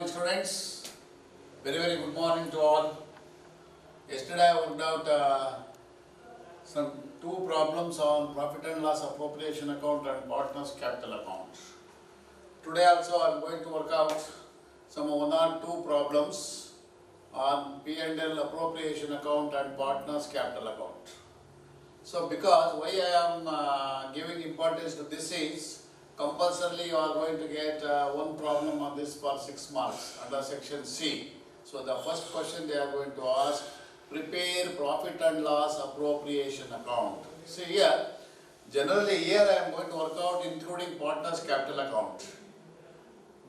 Students, very good morning to all. Yesterday I worked out some two problems on profit and loss appropriation account and partners capital account. Today also I am going to work out some one or two problems on P&L appropriation account and partners capital account. So because why I am giving importance to this is compulsorily you are going to get one problem on this for 6 marks under section C. So the first question they are going to ask, prepare profit and loss appropriation account. See here, generally here I am going to work out including partners capital account.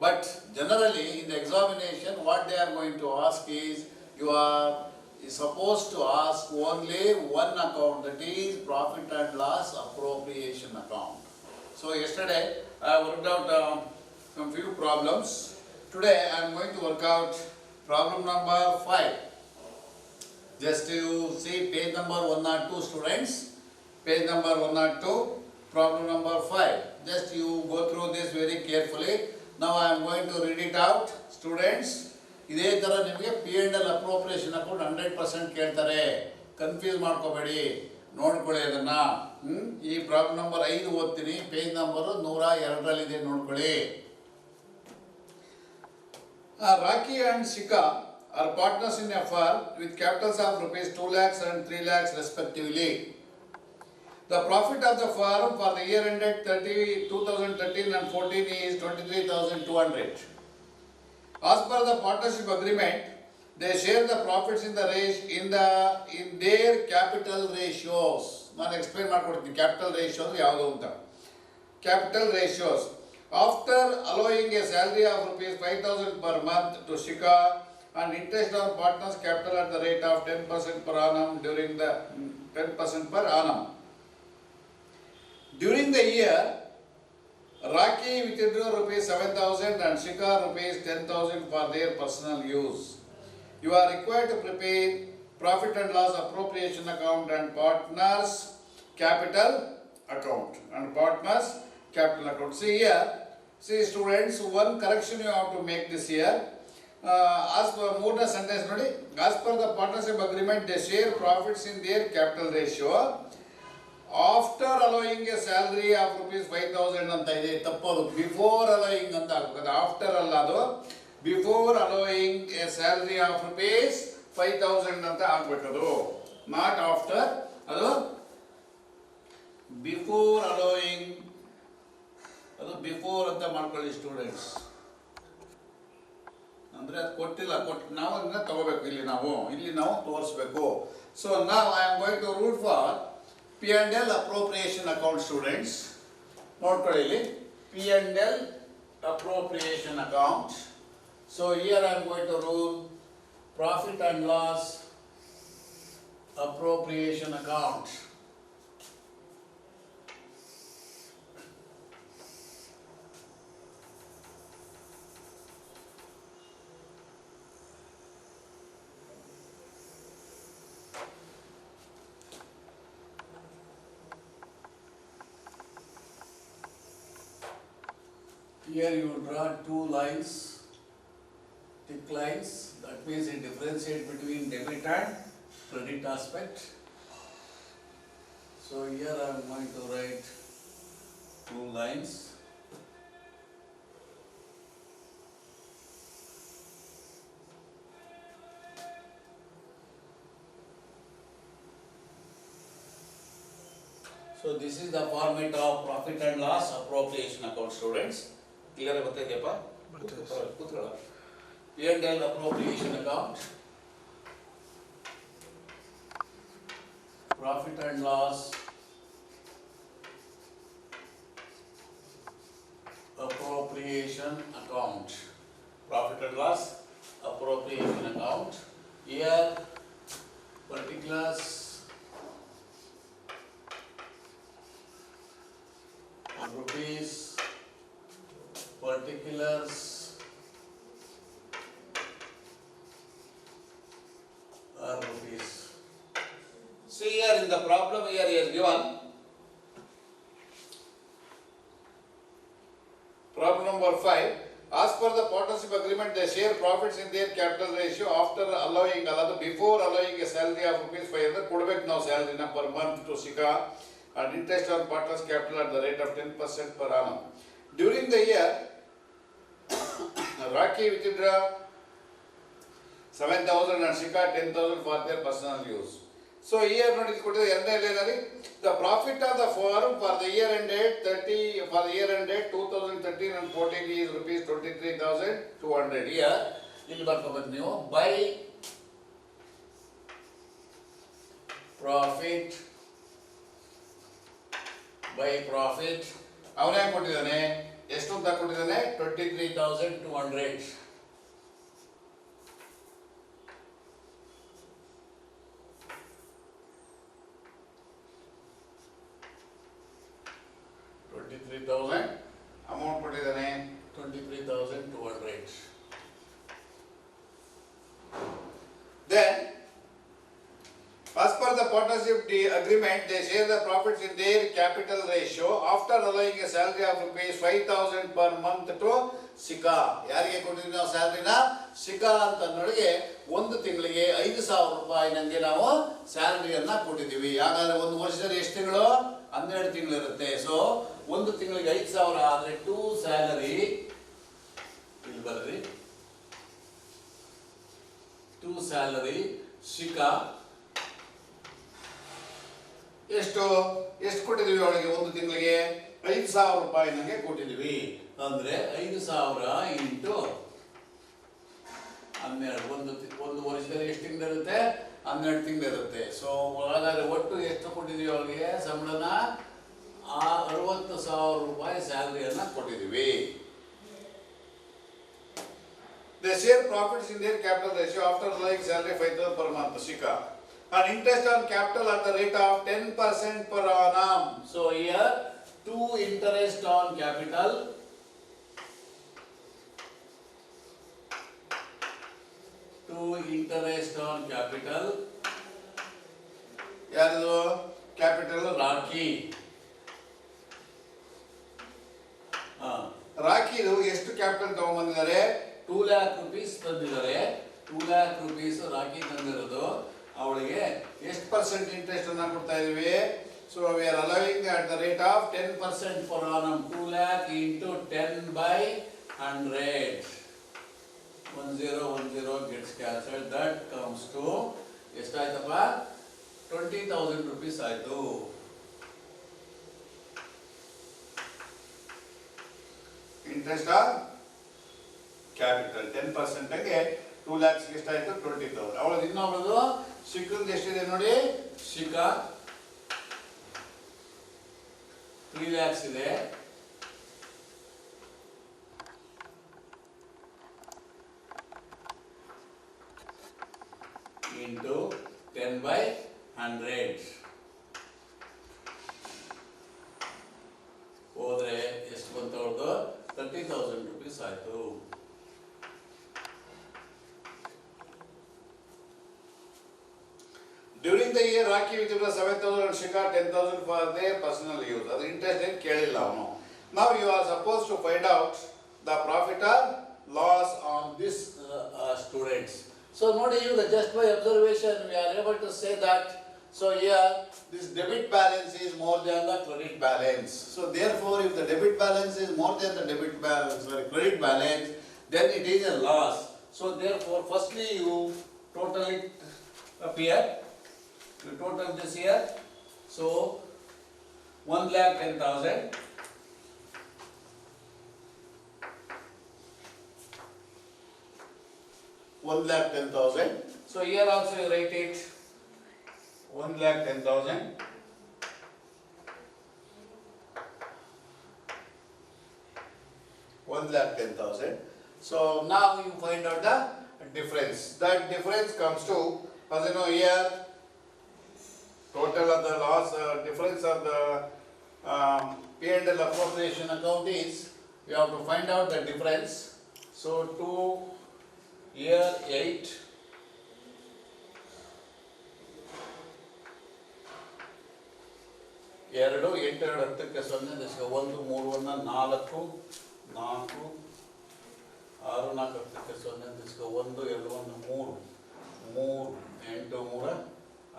But generally in the examination what they are going to ask is, you are supposed to ask only one account, that is profit and loss appropriation account. So yesterday I worked out some few problems. Today I am going to work out problem number 5. Just you see page number 102 students, page number 102, problem number 5. Just you go through this very carefully. Now I am going to read it out. Students, ಇದೇ ತರ ನಿಮಗೆ P&L appropriation account 100% ಕೇಳ್ತಾರೆ, confuse ಮಾಡ್ಕೋಬೇಡಿ, ನೋಡ್ಕೊಳ್ಳಿ ಅದನ್ನ. ಈ problem number 5 ಓದ್ತೀನಿ, page number 102 ಇದೆ, ನೋಡ್ಕೊಳ್ಳಿ. Rocky and Shika are partners in a firm with capitals of rupees 2 lakhs and 3 lakhs respectively. The profit of the firm for the year ended 2013 and 14 is 23,200. As per the partnership agreement, they share the profits in their capital ratios. ನಾನು explain ಮಾಡ್ಕೊಡ್ತೀನಿ capital ratio ಅಂದ್ರೆ ಯಾವುದು ಅಂತ. Capital ratios, after allowing A salary of rupees 5,000 per month to Shika and interest on partners capital at the rate of 10% per annum during the 10% per annum. During the year, Rocky withdrew rupees 7,000 and Shika rupees 10,000 for their personal use. You are required to prepare profit and loss appropriation account and partners capital account. See here, see students, one correction you have to make this year. As per Murna sentence nodi, as per the partnership agreement, they share profits in their capital ratio. After allowing a salary of rupees 5,000 ಅಂತ ಇದೆ, ತಪ್ಪದು. Before allowing ಅಂತ ಆಗ್ಬೇಕು, after ಅಲ್ಲ ಅದು. Before allowing A salary of rupees 5,000 ಅಂತ ಆಗ್ಬೇಕದು, not after. ಅದು before allowing, ಅದು ಬಿಫೋರ್ ಅಂತ ಮಾಡ್ಕೊಳ್ಳಿ ಸ್ಟೂಡೆಂಟ್ಸ್. ಅಂದ್ರೆ ಅದು ಕೊಟ್ಟಿಲ್ಲ, ನಾವು ಅದನ್ನ ತಗೋಬೇಕು, ಇಲ್ಲಿ ನಾವು ತೋರಿಸ್ಬೇಕು. ಸೊ ನಾವು I am going to route for P&L appropriation account students. ನೋಡ್ಕೊಳ್ಳಿ ಇಲ್ಲಿ P&L appropriation account. So here I am going to rule profit and loss appropriation account. Here you draw two lines, thick lines, that means it differentiates between debit and credit aspect. So here I am going to write two lines. So this is the format of profit and loss appropriation account students. Clear ಗೊತ್ತಾಯ್ತಪ್ಪ? ಕೂತ್ಕೊಳ್ಳ. P&L appropriation account, profit and loss appropriation account, profit and loss appropriation account. Here particulars rupees, particulars are rupees. See here in the problem, here he has given problem number 5. As per the partnership agreement, they they share profits in their capital ratio after allowing, before allowing a salary of rupees 500, ಕೊಡಬೇಕು ನಾವು ಸ್ಯಾಲರಿನ per month to SICA and interest on partners capital at the rate of 10% per annum. During the year, Rocky withdrew 7,000 and SICA 10,000 for their personal use. So here notice the profit of the firm for the year ended 2013 and 14 is rupees 23,200. Here ಇಲ್ಲಿ ಬರ್ಕೋಬೇಕು ನೀವು by profit ಅವನೇ ಕೊಟ್ಟಿದ್ದಾನೆ, ಎಷ್ಟು ಅಂತ ಕೊಟ್ಟಿದ್ದಾನೆ 23,200. Amount ಕೊಟ್ಟಿದ್ದಾನೆ 23,200. Then, as per the partnership agreement, they share the profits in their capital ratio after allowing a salary of rupees 5,000 per month to SICA. ಯಾರಿಗೆ ಕೊಟ್ಟಿದ್ದೀವಿ ನಾವು ಸ್ಯಾಲರಿನ? SICA ಅಂತ ನೋಡಿ ಒಂದು ತಿಂಗಳಿಗೆ 5,000 ರೂಪಾಯಿ ನನಗೆ ನಾವು ಸ್ಯಾಲರಿಯನ್ನ ಕೊಟ್ಟಿದ್ದೀವಿ. ಹಾಗಾದ್ರೆ ಒಂದು ವರ್ಷದಲ್ಲಿ ಎಷ್ಟು ತಿಂಗಳು? 12 ತಿಂಗಳು ಇರುತ್ತೆ. ಸೊ ಒಂದು ತಿಂಗಳಿಗೆ 5,000 ಆದ್ರೆ ಟು ಸ್ಯಾಲರಿ, ಇಲ್ಲಿ ಬರ್ರಿ, ಟು ಸ್ಯಾಲರಿ SICA ಎಷ್ಟು ಕೊಟ್ಟಿದ್ದೀವಿ ಅವಳಿಗೆ? ಒಂದು ತಿಂಗಳಿಗೆ 5,000 ರೂಪಾಯಿ ನನಗೆ ಕೊಟ್ಟಿದ್ದೀವಿ. ಅಂದ್ರೆ 5,000 ಇಂಟು 12, ಒಂದು ವರ್ಷದಲ್ಲಿ ಎಷ್ಟು ತಿಂಗಳಿರುತ್ತೆ? 12 ತಿಂಗಳಿರುತ್ತೆ. ಸೊ ಹಾಗಾದ್ರೆ ಒಟ್ಟು ಎಷ್ಟು ಕೊಟ್ಟಿದ್ದೀವಿ ಅವಳಿಗೆ ಸಂಬಳನ? 60,000 ರೂಪಾಯಿ ಸ್ಯಾಲರಿಯನ್ನ ಕೊಟ್ಟಿದ್ದೀವಿ. They share profits in their capital ratio after allowing salary 5,000 per month SICA and interest on capital at the rate of 10% per annum. So here to interest on capital ಯಾರದು? ಕ್ಯಾಪಿಟಲ್ ರಾಕಿ. ರಾಕಿದು ಎಷ್ಟು capital ತಗೊಂಡ್ಬಂದಿದ್ದಾರೆ? 2 lakh rupees ತಂದಿದ್ದಾರೆ. 2 lakh rupees rakhi ತಂದಿರೋದು. ಅವಳಿಗೆ ಎಷ್ಟು percent interest ಅನ್ನ ಕೊಡ್ತಾ ಇದೀವಿ? So we R allowing at the rate of 10% per annum. 2 lakh into 10/100. 1010 gets cancelled. That comes to ಎಷ್ಟಾಯ್ತಪ್ಪ? 20,000 rupees ಆಯ್ತು. Interest on capital 10% ಗೆ 2 lakhs ಎಷ್ಟಾಯ್ತು? 20,000. ಅವಳದು ಇನ್ನೊಬ್ಳದು SICA ಎಷ್ಟಿದೆ ನೋಡಿ? SICA 3 lakhs ಇದೆ. into 10/100 ಹೋದ್ರೆ ಎಷ್ಟು ಬಂತು ಅವ್ರದ್ದು? 30,000 rupees ಆಯ್ತು. During the year, Rocky withdrew 7,000 and SICA 10,000 for their personal use. ಅದು ಇಂಟ್ರೆಸ್ಟ್ ಏನು ಕೇಳಿಲ್ಲ ಅವನು. Now you are supposed to find out the profit or loss on this students. So ನೋಡಿ, ಈಗ just by observation we are able to say that. So here this debit balance is more than the credit balance. So therefore, if the debit balance is more than the credit balance, then it is a loss. So therefore, firstly you total it up here. You total this here. So 1,10,000. 1,10,000. So here also you write it 1,10,000. 1,10,000. So now you find out the difference. That difference comes to, as you know here, total of the loss, difference of the P&L appropriation account is, you have to find out the difference. So to year 8, ಎರಡು 8 2 10ಕ್ಕೆ 0 1 3 1 4 4 6 4 0 ದಿಸ್ಕೊ 1 2 1 3 8 3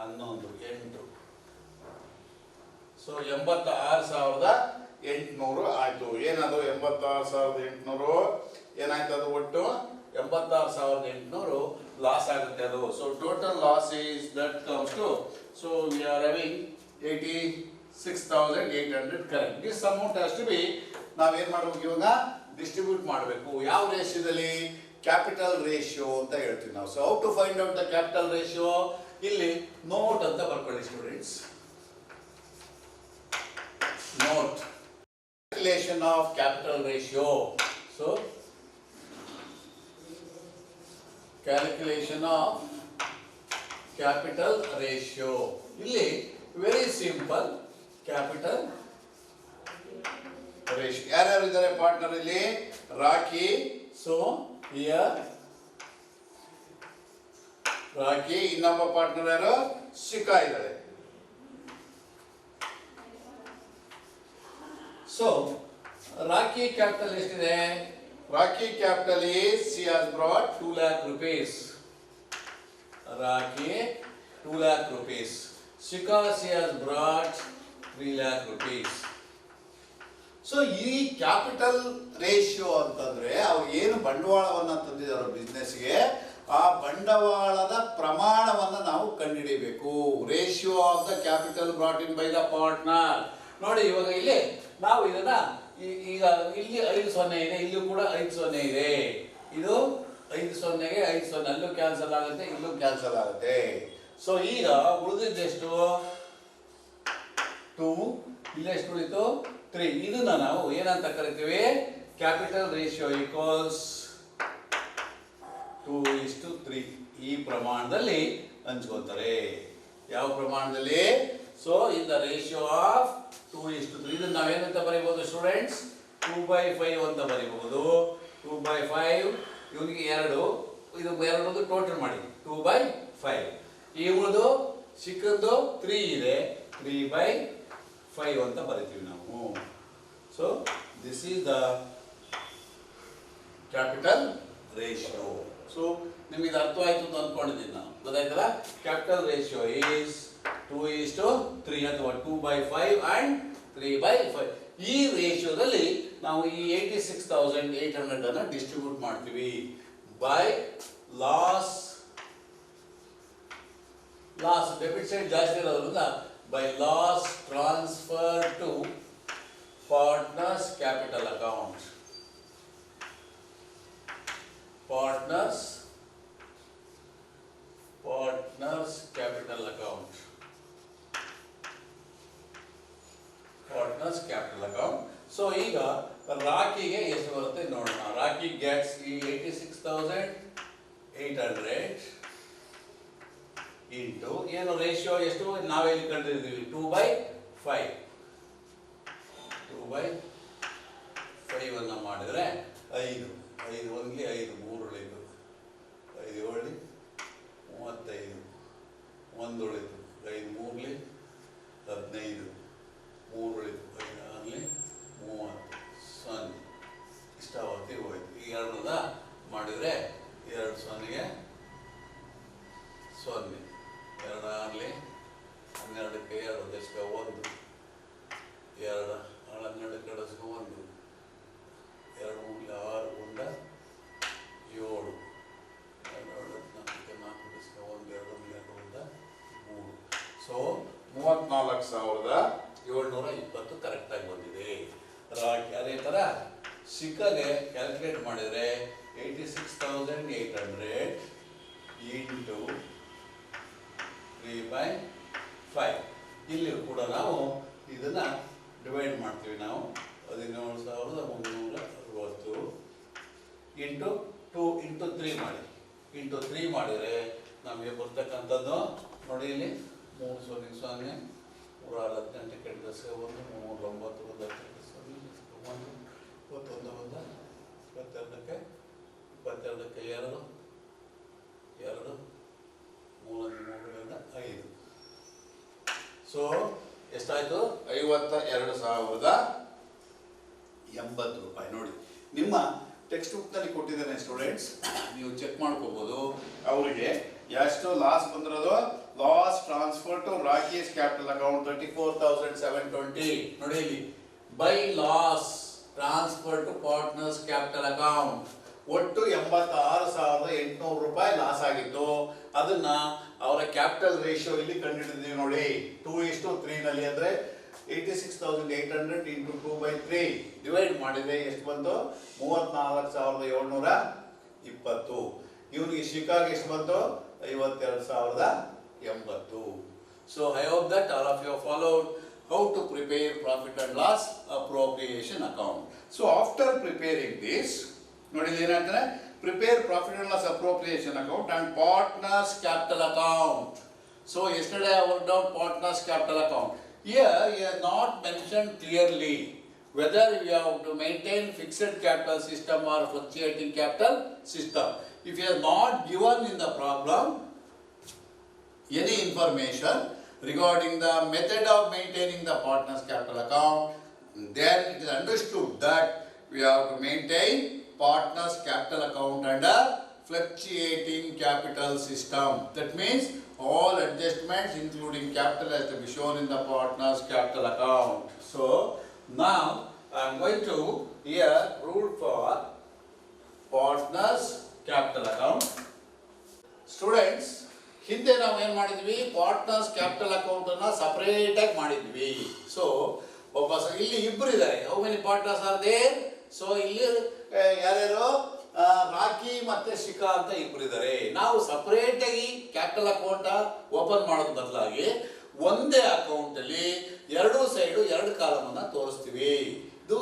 11 8. So 86,800 ಆಯಿತು. ಏನದು 86,800 ಏನಾಯ್ತು? ಅದು ಒಟ್ಟು 86,800 loss ಆಗುತ್ತೆ ಅದು. So total loss is that comes to, so we are having 86,800 correct. This amount has to be ನಾವೇನು ಮಾಡಬೇಕು ಇವಾಗ? ಡಿಸ್ಟ್ರಿಬ್ಯೂಟ್ ಮಾಡಬೇಕು. ಯಾವ ರೇಷಿಯೋದಲ್ಲಿ? ಕ್ಯಾಪಿಟಲ್ ರೇಷಿಯೋ ಅಂತ ಹೇಳ್ತೀವಿ ನಾವು. So how to find out the capital ratio? ಇಲ್ಲಿ ನೋಟ್ ಅಂತ ಬರ್ಕೊಳ್ಳಿ students. Note, calculation of capital ratio. So calculation of capital ratio. ಇಲ್ಲಿ very simple capital ratio. ಯಾರ್ಯಾರು ಇದ್ದಾರೆ ಪಾರ್ಟ್ನರ್ ಇಲ್ಲಿ? ರಾಕಿ. ಸೊ here ರಾಕಿ, ಇನ್ನೊಬ್ಬ ಪಾರ್ಟ್ನರ್ ಯಾರು? ಶಿಖಾ ಇದ್ದಾರೆ. ಸೊ ರಾಕಿ ಕ್ಯಾಪಿಟಲ್ ಎಷ್ಟಿದೆ? Rakhi capital is she has brought 2 lakh rupees. Rakhi 2 lakh rupees. Shikha she has brought 3 lakh rupees. So ಈ capital ratio ಅಂತಂದ್ರೆ ಅವ್ರು ಏನು ಬಂಡವಾಳವನ್ನ ತಂದಿದ್ದಾರೋ ಬಿಸ್ನೆಸ್ಗೆ, ಆ ಬಂಡವಾಳದ ಪ್ರಮಾಣವನ್ನು ನಾವು ಕಂಡುಹಿಡಿಯಬೇಕು. Ratio of the capital brought in by the partner. ನೋಡಿ ಇವಾಗ ಇಲ್ಲಿ ನಾವು ಇದನ್ನ ಈಗ ಇಲ್ಲಿ 5 0 ಇದೆ, ಇಲ್ಲೂ ಕೂಡ 5 0 ಇದೆ. ಇದು 5 0ಗೆ 5 0 ಅಲ್ಲೂ ಕ್ಯಾನ್ಸಲ್ ಆಗುತ್ತೆ, ಇಲ್ಲೂ ಕ್ಯಾನ್ಸಲ್ ಆಗುತ್ತೆ. ಸೊ ಈಗ ಉಳಿದಿದ್ದೆಷ್ಟು? 2. ಇಲ್ಲೆಷ್ಟು ಉಳಿತು? 3. ಇದನ್ನ ನಾವು ಏನಂತ ಕರಿತೀವಿ? Capital ratio equals 2:3. ಈ ಪ್ರಮಾಣದಲ್ಲಿ ಹಂಚ್ಕೋತಾರೆ. ಯಾವ ಪ್ರಮಾಣದಲ್ಲಿ? So in the ratio of 2:3. ಇದನ್ನ ನಾವೇನಂತ ಬರೀಬಹುದು ಸ್ಟೂಡೆಂಟ್ಸ್? 2/5 ಅಂತ ಬರೀಬಹುದು. 2/5. ಇವನಿಗೆ 2, ಇದು 2 ಟೋಟಲ್ ಮಾಡಿ 2/5. ಈ ಉಳಿದು ಸಿಕ್ಕದ್ದು 3 ಇದೆ, 3/5 ಅಂತ ಬರೀತೀವಿ ನಾವು. So this is the capital ratio. So ನಿಮಗೆ ಇದು ಅರ್ಥವಾಯ್ತು ಅಂತ ಅಂದ್ಕೊಂಡಿದ್ದೀನಿ ನಾನು. ಗೊತ್ತಾಯ್ತಲ್ಲ? ಕ್ಯಾಪಿಟಲ್ ರೇಷಿಯೋ ಈಸ್ 2:3 ಅಥವಾ 2/5 and 3/5. ಈ ರೇಷಿಯೋದಲ್ಲಿ ನಾವು ಈ 86,800 ಅನ್ನು ಡಿಸ್ಟ್ರಿಬ್ಯೂಟ್ ಮಾಡ್ತೀವಿ ಬೈ ಲಾಸ್. ಡೆಬಿಟ್ ಸೈಡ್ ಜಾಸ್ತಿ ಇರೋದ್ರಿಂದ by loss transfer to partners capital account. Partners capital account. Partners capital account. So ಈಗ ರಾಕಿಗೆ ಎಷ್ಟು ಬರುತ್ತೆ ನೋಡೋಣ. ರಾಕಿ ಗೆಟ್ಸ್ ಈ 86,800 ಇಂಟು ಏನು ರೇಷಿಯೋ ಎಷ್ಟು ನಾವೆಲ್ಲಿ ಕಂಡಿದ್ದೀವಿ? 2/5. 2/5 ಅನ್ನ ಮಾಡಿದ್ರೆ 5 ಒಂದ್ಲಿ 5 3 ಉಳಿತು, 5 7 35, 1 ಉಳಿತು, 5 3ಲಿ 15, 3 ಉಳಿತು, 5 6ಲಿ 30, 0 ಇಷ್ಟಾವತಿ ಹೋಯ್ತು. ಈಗ 2 ಮಾಡಿದರೆ 2 0ಗೆ 0, 2 6ಲಿ 12ಕ್ಕೆ 2 ದಶಕ 1, 2 12 ಕಡಸ್ಕ 1, 2 3 6 ಗುಂಡ 7, 2 4 4 ದಶಕ 1, 2 ಗುಂಡ 3. ಸೊ 34,720 ಕರೆಕ್ಟಾಗಿ ಬಂದಿದೆ. ರಾಕಿ ಅದೇ ಥರ ಶಿಖಾಗೆ ಕ್ಯಾಲ್ಕುಲೇಟ್ ಮಾಡಿದರೆ 86,800 ಇಂಟು 3/5. ಇಲ್ಲಿ ಕೂಡ ನಾವು ಇದನ್ನು ಡಿವೈಡ್ ಮಾಡ್ತೀವಿ. ನಾವು 17,360 ಇಂಟು 2 ಇಂಟು 3 ಮಾಡಿ. ಇಂಟು 3 ಮಾಡಿದರೆ ನಮಗೆ ಬರ್ತಕ್ಕಂಥದ್ದು ನೋಡಿ ಇಲ್ಲಿ 3 0 0 3 6 18 ಕೆಟ್ಟ 1 3 9 1 1 21 22ಕ್ಕೆ 22ಕ್ಕೆ 2 2 3 5. ಸೊ ಎಷ್ಟಾಯಿತು? 52,080 ರೂಪಾಯಿ. ನೋಡಿ ನಿಮ್ಮ ಟೆಕ್ಸ್ಟ್ ಬುಕ್ ನಲ್ಲಿ ಕೊಟ್ಟಿದ್ದೇನೆ ಸ್ಟೂಡೆಂಟ್ಸ್, ನೀವು ಚೆಕ್ ಮಾಡ್ಕೋಬಹುದು. ಅವರಿಗೆ ಎಷ್ಟು ಲಾಸ್ ಬಂದಿರೋದು, loss transfer to Rakesh capital account 34,720. ನೋಡಿ ಇಲ್ಲಿ, by loss transfer to partners capital account ಒಟ್ಟು 86,800 ರೂಪಾಯಿ ಲಾಸ್ ಆಗಿತ್ತು. ಅದನ್ನ ಅವರ ಕ್ಯಾಪಿಟಲ್ ರೇಷಿಯೋ ಇಲ್ಲಿ ಕಂಡುಹಿಡಿದಿದ್ದೀವಿ ನೋಡಿ, 2:3 ನಲ್ಲಿ ಅಂದ್ರೆ 86,800 ಇಂಟು 2/3 ಡಿವೈಡ್ ಮಾಡಿದ್ರೆ ಎಷ್ಟು ಬಂತು, 34,720. ಇವನಿಗೆ ಶಿಕಾಗ್ ಎಷ್ಟು ಬಂತು, 52,080. So I hope that all of you followed how to prepare profit and loss appropriation account. So after preparing this, ನೋಡಿ ಏನಂದ್ರೆ prepare profit and loss appropriation account and partners capital account. So yesterday I worked out partners capital account. Here he has not mentioned clearly whether we have to maintain fixed capital system or fluctuating capital system. If he has not given in the problem any information regarding the method of maintaining the partners capital account, then it is understood that we have to maintain partners capital account under fluctuating capital system. That means all adjustments including capital has to be shown in the partners capital account. So now I am going to here rule for partners capital account. Students, ಹಿಂದೆ ನಾವು ಏನು ಮಾಡಿದ್ವಿ, partners capital account ಅನ್ನ separate ಆಗಿ ಮಾಡಿದ್ವಿ. So ಇಲ್ಲಿ ಇಬ್ಬರು ಇದ್ದಾರೆ. How many partners are there? So ಇಲ್ಲಿ ಯಾರ್ಯಾರು, ರಾಕಿ ಮತ್ತೆ ಶಿಖಾ ಅಂತ ಇಬ್ಬರು ಇದ್ದಾರೆ. ನಾವು ಸಪರೇಟ್ ಆಗಿ ಕ್ಯಾಪಿಟಲ್ ಅಕೌಂಟ್ ಓಪನ್ ಮಾಡೋದ್ ಬದಲಾಗಿ ಒಂದೇ ಅಕೌಂಟ್ ಅಲ್ಲಿ ಎರಡು ಸೈಡು ಎರಡು ಕಾಲಮ್ ಅನ್ನ ತೋರಿಸ್ತೀವಿ. ಇದು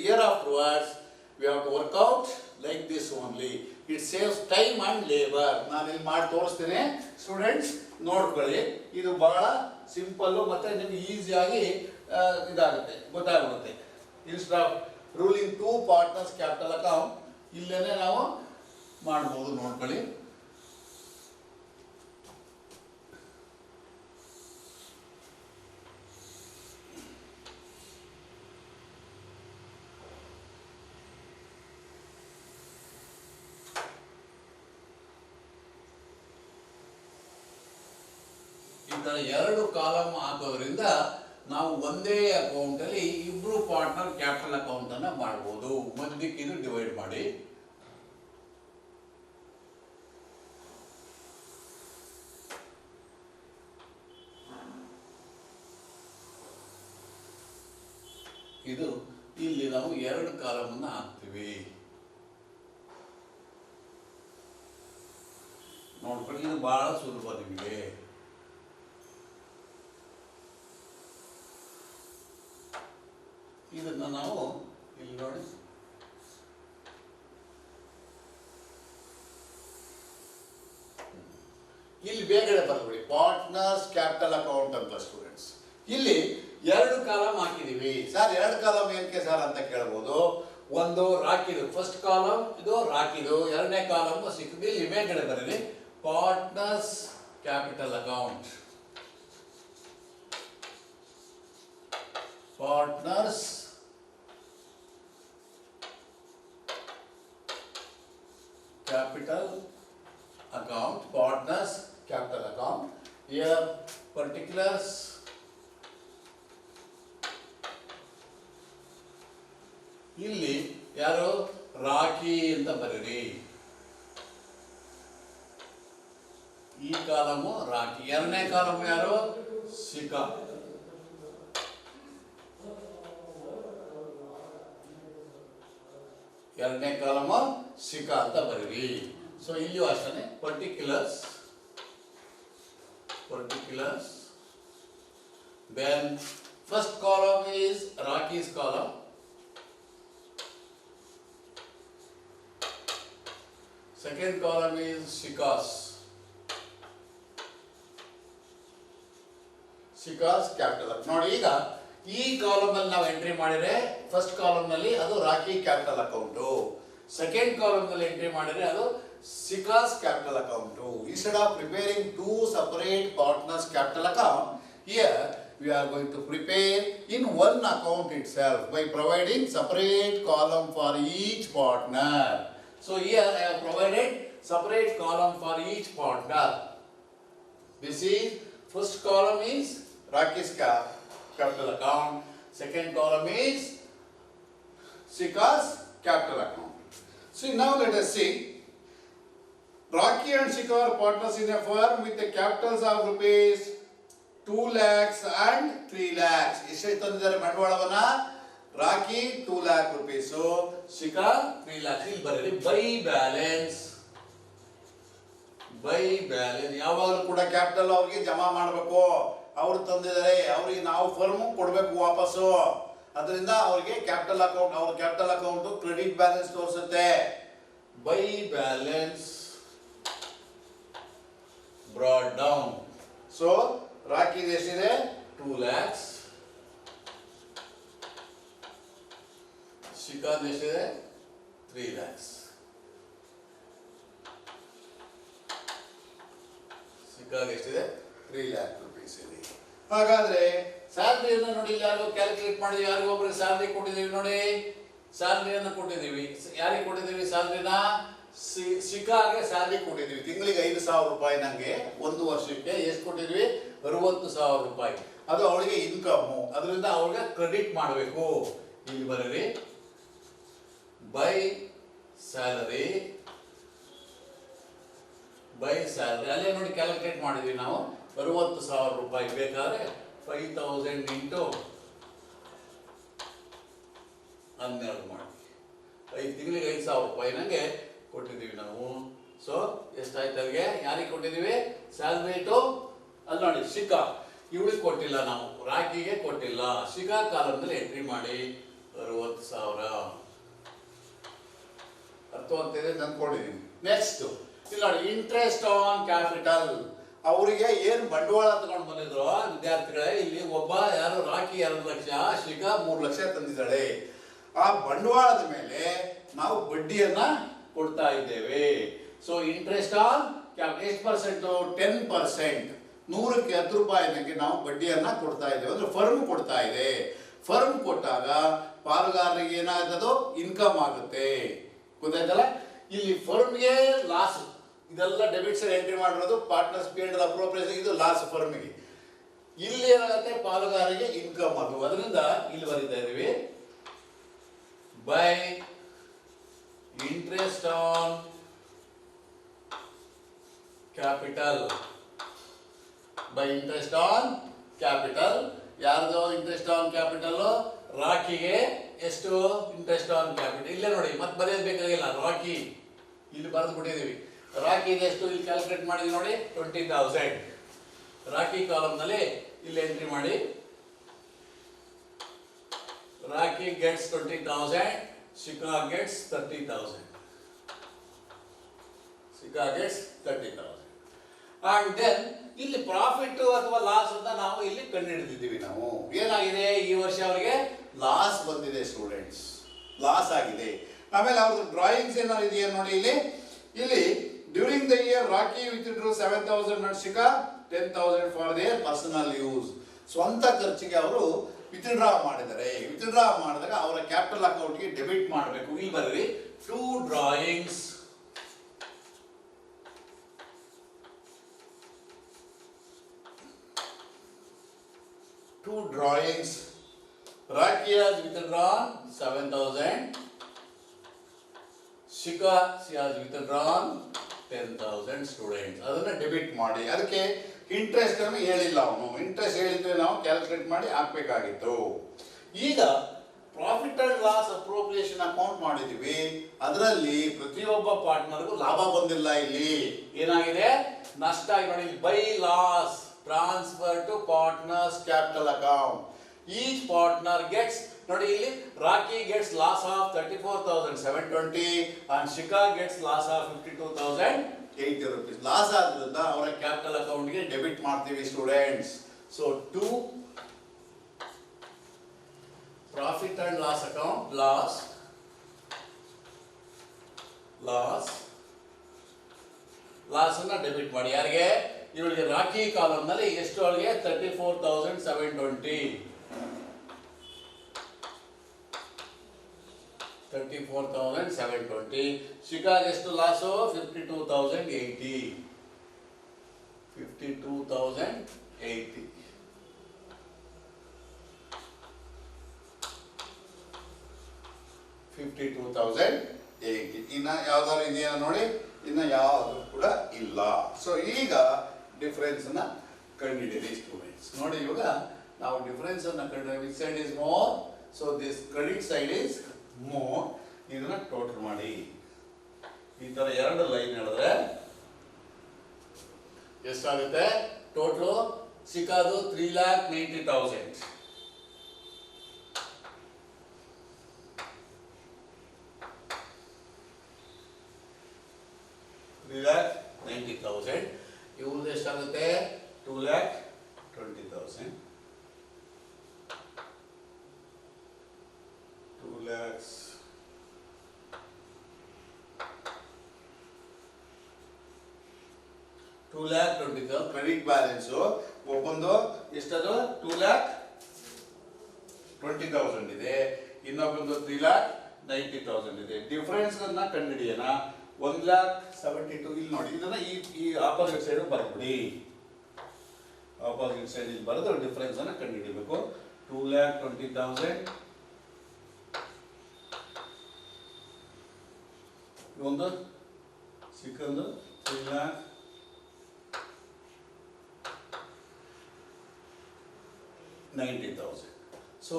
year afterwards we have to work out like this only. It saves time and labor. ನಾನು ಇಲ್ಲಿ ಮಾಡಿ ತೋರಿಸ್ತೀನಿ ಸ್ಟೂಡೆಂಟ್ಸ್, ನೋಡ್ಕೊಳ್ಳಿ. ಇದು ಬಹಳ ಸಿಂಪಲ್ ಮತ್ತೆ ನಿಮ್ಗೆ ಈಸಿಯಾಗಿ ಇದಾಗುತ್ತೆ, ಗೊತ್ತಾಗುತ್ತೆ. Instead of ruling 2 partners capital account ಇಲ್ಲೇನೆ ನಾವು ಮಾಡ್ಬೋದು, ನೋಡ್ಕೊಳ್ಳಿ. ಇದರ ಎರಡು ಕಾಲಮ್ ಹಾಕೋದ್ರಿಂದ ನಾವು ಒಂದೇ ಅಕೌಂಟ್ ಅಲ್ಲಿ ಇಬ್ರು ಪಾರ್ಟ್ನರ್ ಕ್ಯಾಪಿಟಲ್ ಅಕೌಂಟ್ ಅನ್ನ ಮಾಡಬಹುದು. ಮಧ್ಯಕ್ಕೆ ಇದು ಡಿವೈಡ್ ಮಾಡಿ, ಇದು ಇಲ್ಲಿ ನಾವು ಎರಡು ಕಾಲಮ್ ಅನ್ನ ಹಾಕ್ತೀವಿ. ನೋಡ್ಕೊಳ್ಳಿ, ಇದು ಬಹಳ ಸುಲಭ ನಿಮಗೆ. ಇದನ್ನ ನಾವು ಇಲ್ಲಿ ನೋಡಿ, ಇಲ್ಲಿ ಬೇಗಡೆ ಬರ್ಬಿಡಿ, ಪಾರ್ಟ್ನರ್ಸ್ ಕ್ಯಾಪಿಟಲ್ ಅಕೌಂಟ್ ಅಂತ. ಸ್ಟೂಡೆಂಟ್ಸ್, ಇಲ್ಲಿ ಎರಡು ಕಾಲಮ್ ಹಾಕಿದೀವಿ. ಸರ್ ಎರಡು ಕಾಲಮ್ ಏನಕ್ಕೆ ಸರ್ ಅಂತ ಕೇಳಬಹುದು. ಒಂದು ರಾಕಿದು ಫಸ್ಟ್ ಕಾಲಮ್, ಇದು ರಾಕಿದು ಎರಡನೇ ಕಾಲಮ್ ಸಿಕ್ಕಿದೆ. ಇಲ್ಲಿ ಬೇಗಡೆ ಬರೀರಿ, partners capital account, partners capital account, partners capital account. Here particulars, ಇಲ್ಲಿ ಯಾರು, ರಾಕಿ ಅಂತ ಬರೀರಿ. ಈ ಕಾಲಮು ರಾಕಿ, ಎರಡನೇ ಕಾಲಮು ಯಾರು, ಶಿಖಾ. ಎರಡನೇ ಕಾಲಮ್ ಶಿಖಾ ಅಂತ ಬರೀರಿ. ಸೊ ಇಲ್ಲಿಯೂ ಅಷ್ಟೇ, particulars, then first column is Raki's column, second column is Shikha's capital. ನೋಡಿ, ಈಗ ಈ ಕಾಲಮ್ ಅಲ್ಲಿ ನಾವು ಎಂಟ್ರಿ ಮಾಡಿದ್ರೆ ಫಸ್ಟ್ ಕಾಲಮ್ ನಲ್ಲಿ ಅದು Rocky capital account, second column ನಲ್ಲಿ ಎಂಟ್ರಿ ಮಾಡಿದ್ರೆ ಅದು Shikha's capital account. Instead of preparing 2 separate partners capital account, here we are going to prepare in one account itself by providing separate column for each partner. So here I have provided separate column for each partner. This is first column is Raki's capital account. Second column is Shika's capital account. So now let us see. Rocky and Shika are partners in a firm with the capitals of rupees 2 lakhs and 3 lakhs. ಎಷ್ಟು ತಂದಿದ್ದಾರೆ ಬಂಡವಾಳವನ್ನ? Rakhi 2 lakh rupees, ಶಿಖಾ 3 lakhs. ಇಲ್ಲಿ ಬರೀರಿ by balance. By balance ಯಾವಾಗಲೂ ಕೂಡ capital ಅವ್ರಿಗೆ ಜಮಾ ಮಾಡಬೇಕು. ಅವ್ರು ತಂದಿದ್ದಾರೆ, ಅವ್ರಿಗೆ ನಾವು ಫರ್ಮ್ ಕೊಡಬೇಕು ವಾಪಸ್ಸು. ಅದರಿಂದ ಅವ್ರಿಗೆ ಕ್ಯಾಪಿಟಲ್ ಅಕೌಂಟ್, ಅವ್ರ ಕ್ಯಾಪಿಟಲ್ ಅಕೌಂಟ್ ಕ್ರೆಡಿಟ್ ಬ್ಯಾಲೆನ್ಸ್ ತೋರಿಸುತ್ತೆ. By balance brought down. So Raki ಎಷ್ಟಿದೆ? 2 lakhs. ಶಿಖಾ ಎಷ್ಟಿದೆ? 3 lakhs. ಶಿಖಾ ಎಷ್ಟಿದೆ? 3 lakh rupees ಇದೆ. ಹಾಗಾದ್ರೆ ಸ್ಯಾಲರಿಯನ್ನು ನೋಡಿ, ಯಾರಿಗೋ ಕ್ಯಾಲ್ಕುಲೇಟ್ ಮಾಡಿದ್ವಿ, ಯಾರಿಗೋ ಒಬ್ಬರಿಗೆ ಸ್ಯಾಲರಿ ಕೊಟ್ಟಿದ್ದೀವಿ ನೋಡಿ. ಸ್ಯಾಲರಿಯನ್ನು ಕೊಟ್ಟಿದ್ದೀವಿ. ಯಾರಿಗೆ ಕೊಟ್ಟಿದ್ದೀವಿ ಸ್ಯಾಲರಿನ? ಶಿಖಾಗೆ ಸ್ಯಾಲರಿ ಕೊಟ್ಟಿದ್ವಿ. ತಿಂಗಳಿಗೆ 5,000 ರೂಪಾಯಿ. ನಂಗೆ ಒಂದು ವರ್ಷಕ್ಕೆ ಎಷ್ಟು ಕೊಟ್ಟಿದ್ವಿ? 60,000 ರೂಪಾಯಿ. ಅದು ಅವಳಿಗೆ ಇನ್ಕಮ್. ಅದರಿಂದ ಅವಳಿಗೆ ಕ್ರೆಡಿಟ್ ಮಾಡಬೇಕು. ಇಲ್ಲಿ ಬರೀರಿ ಬೈ ಸ್ಯಾಲರಿ. ಬೈ ಸ್ಯಾಲರಿ ಅಲ್ಲೇ ನೋಡಿ ಕ್ಯಾಲ್ಕುಲೇಟ್ ಮಾಡಿದ್ವಿ ನಾವು. 60,000 ರೂಪಾಯಿ ಬೇಕಾದ್ರೆ 5,000 ಇಂಟು 12 ಮಾಡಿ ತಿಂಗಳಿಗೆ 5,000 ರೂಪಾಯಿ ನಂಗೆ ಕೊಟ್ಟಿದ್ದೀವಿ ನಾವು. ಸೊ ಎಷ್ಟಾಯ್ತು ಅಲ್ಲಿಗೆ? ಯಾರಿಗೆ ಕೊಟ್ಟಿದ್ದೀವಿ? ಸ್ಯಾಲ್ರಿ ಟು ಅಲ್ಲಿ ನೋಡಿ ಶಿಖಾ, ಇವಳಿಗೆ ಕೊಟ್ಟಿಲ್ಲ ನಾವು, ರಾಕಿಗೆ ಕೊಟ್ಟಿಲ್ಲ. ಶಿಖಾ ಕಾಲಮ್ನಲ್ಲಿ ಎಂಟ್ರಿ ಮಾಡಿ 60,000. ಅರ್ಥವಾಗ್ತಿದೆ ತಂದ್ಕೊಂಡಿದ್ದೀವಿ. ನೆಕ್ಸ್ಟ್ ಇಲ್ಲಿ ನೋಡಿ ಇಂಟ್ರೆಸ್ಟ್ ಆನ್ ಕ್ಯಾಪಿಟಲ್. ಅವರಿಗೆ ಏನು ಬಂಡವಾಳ ತಗೊಂಡು ಬಂದಿದ್ರು ವಿದ್ಯಾರ್ಥಿಗಳೇ, ಇಲ್ಲಿ ಒಬ್ಬ ಯಾರು ರಾಕಿ 2 ಲಕ್ಷ, ಶಿಖಾ 3 ಲಕ್ಷ ತಂದಿದ್ದಾಳೆ. ಆ ಬಂಡವಾಳದ ಮೇಲೆ ನಾವು ಬಡ್ಡಿಯನ್ನ ಕೊಡ್ತಾ ಇದ್ದೇವೆ. ಸೊ ಇಂಟ್ರೆಸ್ಟ್ ಆನ್ ಎಷ್ಟು ಪರ್ಸೆಂಟ್? 10%. 100ಕ್ಕೆ 10 ರೂಪಾಯಿಗೆ ನಾವು ಬಡ್ಡಿಯನ್ನ ಕೊಡ್ತಾ ಇದ್ದೇವೆ. ಅಂದ್ರೆ ಫರ್ಮ್ ಕೊಡ್ತಾ ಇದೆ. ಫರ್ಮ್ ಕೊಟ್ಟಾಗ ಪಾಲುಗಾರರಿಗೆ ಏನಾಗ್ತದೋ ಇನ್ಕಮ್ ಆಗುತ್ತೆ. ಗೊತ್ತಾಯ್ತಲ್ಲ? ಇಲ್ಲಿ ಫರ್ಮ್ಗೆ ಲಾಸ್, ಇದೆಲ್ಲ ಡೆಬಿಟ್ಸ್ ಎಂಟ್ರಿ ಮಾಡಿರೋದು ಪಾರ್ಟ್ನರ್ಸ್ ಪೀರಿಯಡ್ ಅಪ್ರೋಪ್ರಿಯೇಷನ್, ಇದು ಲಾಸ್ ಫರ್ಮ್ಗೆ. ಇಲ್ಲಿ ಏನಾಗುತ್ತೆ? ಪಾಲುಗಾರರಿಗೆ ಇನ್ಕಮ್ ಅದು. ಅದರಿಂದ ಇಲ್ಲಿ ಬರೀತಾ ಇದೀವಿ by interest on capital. By interest on capital. ಯಾರ್ದು ಇಂಟ್ರೆಸ್ಟ್ ಆನ್ ಕ್ಯಾಪಿಟಲ್? ರಾಕಿಗೆ ಎಷ್ಟು ಇಂಟ್ರೆಸ್ಟ್ ಆನ್ ಕ್ಯಾಪಿಟಲ್? ಇಲ್ಲೇ ನೋಡಿ, ಮತ್ತೆ ಬರೆಯೋದು ಬೇಕಾಗಿಲ್ಲ. ರಾಕಿ ಇಲ್ಲಿ ಬರೆದು ಬಿಟ್ಟಿದ್ದೀವಿ. ರಾಕಿಗೆ ಎಷ್ಟು ಇಲ್ಲಿ ಕ್ಯಾಲ್ಕುಲೇಟ್ ಮಾಡಿದ್ವಿ ನೋಡಿ, 20,000. ರಾಕಿ ಕಾಲಮ್ನಲ್ಲಿ ಇಲ್ಲಿ ಎಂಟ್ರಿ ಮಾಡಿ. Rakhi gets 20,000, Shikha gets 30,000. Shikha gets 30,000. And then ಇಲ್ಲಿ ಪ್ರಾಫಿಟ್ ಅಥವಾ ಲಾಸ್ ಅಂತ ನಾವು ಇಲ್ಲಿ ಕಂಡುಹಿಡಿದಿದ್ದೀವಿ. ನಾವು ಏನಾಗಿದೆ, ಈ ವರ್ಷ ಅವರಿಗೆ ಲಾಸ್ ಬಂದಿದೆ ಸ್ಟೂಡೆಂಟ್ಸ್, ಲಾಸ್ ಆಗಿದೆ. ಆಮೇಲೆ ಅವ್ರದ್ದು ಡ್ರಾಯಿಂಗ್ಸ್ ಏನಾದ್ರು ಇದೆಯಾ ನೋಡಿ ಇಲ್ಲಿ during the year Rocky withdrew 7,000 and Shikha 10,000 for their personal use. ಸ್ವಂತ ಖರ್ಚಿಗೆ ಅವರು ವಿತ್ಡ್ರಾ ಮಾಡಿದ್ದಾರೆ. ವಿತ್ಡ್ರಾ ಮಾಡಿದಾಗ ಅವರ ಕ್ಯಾಪಿಟಲ್ ಅಕೌಂಟ್ಗೆ ಡೆಬಿಟ್ ಮಾಡಬೇಕು. ಇಲ್ಲಿ ಬರೀರಿ 2 drawings. Raki has withdrawn 7,000. Shikha has withdrawn 10,000 students. ಅದನ್ನ ಡೆಬಿಟ್ ಮಾಡಿ. ಅದಕ್ಕೆ ಇಂಟ್ರೆಸ್ಟ್ ಅನ್ನು ಹೇಳಿಲ್ಲ ಅವನು. ಇಂಟ್ರೆಸ್ಟ್ ಹೇಳಿದ್ರೆ ನಾವು ಕ್ಯಾಲ್ಕುಲೇಟ್ ಮಾಡಿ ಹಾಕ್ಬೇಕಾಗಿತ್ತು. ಈಗ profit and loss appropriation account ಮಾಡಿದೀವಿ. ಅದರಲ್ಲಿ ಪ್ರತಿಯೊಬ್ಬ ಪಾರ್ಟ್ನರ್ಗೂ ಲಾಭ ಬಂದಿಲ್ಲ. ಇಲ್ಲಿ ಏನಾಗಿದೆ? ನಷ್ಟ ಆಗಿ ನೋಡಿ. By loss transfer to partners capital account. Each partner gets ನೋಡಿ, ಇಲ್ಲಿ Rakhi gets loss of 34,720 and Shikha gets loss of 52,080 rupees. Loss ಆದ್ರಿಂದ ಅವರ ಕ್ಯಾಪಿಟಲ್ ಅಕೌಂಟ್ಗೆ ಡೆಬಿಟ್ ಮಾಡ್ತೀವಿ students. So to profit and loss account, loss ಅನ್ನ ಡೆಬಿಟ್ ಮಾಡಿ. ಯಾರಿಗೆ? ಇವಳಿಗೆ ರಾಕಿ ಕಾಲಮ್ ನಲ್ಲಿ ಎಷ್ಟು? ಅವಳಿಗೆ 34,720 720. 34,720. ಶಿಕಾಗ್ ಎಷ್ಟು ಲಾಸು? 52,080. 52,080. ಇನ್ನ ಯಾವ್ದಾದ್ರು ಇದೆಯಾ ನೋಡಿ? ಇನ್ನ ಯಾವುದು ಕೂಡ ಇಲ್ಲ. ಸೊ ಈಗ ಡಿಫರೆನ್ಸ್ ನ ಕಂಡುಹಿಡಿಯಿರಿ ಸ್ಟೂಡೆಂಟ್ಸ್. ನೋಡಿ ಇವಾಗ ನಾವು ಡಿಫರೆನ್ಸ್ ಅನ್ನ ಕಂಡು which side is more, so this credit side is more. ಇದನ್ನ ಟೋಟಲ್ ಮಾಡಿ ಈ ತರ ಎರಡು ಲೈನ್ ಹೇಳಿದ್ರೆ ಎಷ್ಟಾಗುತ್ತೆ? ಟೋಟಲ್ ಸಿಕ್ಕಾದು 3,90,000. 3,90,000. ಇವ್ರದ್ದು ಎಷ್ಟಾಗುತ್ತೆ? 2,20,000. 2,20,000 ಕ್ರೆಡಿಟ್ ಬ್ಯಾಲೆನ್ಸ್. ಒಬ್ಬಂದು ಎಷ್ಟದು? 2,20,000 ಇದೆ. ಇನ್ನೊಬ್ಬಂದು 3,90,000 ಇದೆ. ಡಿಫರೆನ್ಸ್ ಅನ್ನ ಕಂಡುಹಿಡಿಯೋಣ. 1,72,000 ಇಲ್ಲಿ ನೋಡಿ. ಇದನ್ನ ಈ ಆಪೋಸಿಟ್ ಸೈಡ್ ಬರ್ಬಿಡಿ. ಆಪೋಸಿಟ್ ಸೈಡ್ ಇಲ್ಲಿ ಬರೆದು ಡಿಫರೆನ್ಸ್ ಅನ್ನ ಕಂಡುಹಿಡಿಯಬೇಕು. 2,20,000 ಒಂದು ಸಿಕ್ಕಂದು 3,90,000. ಸೊ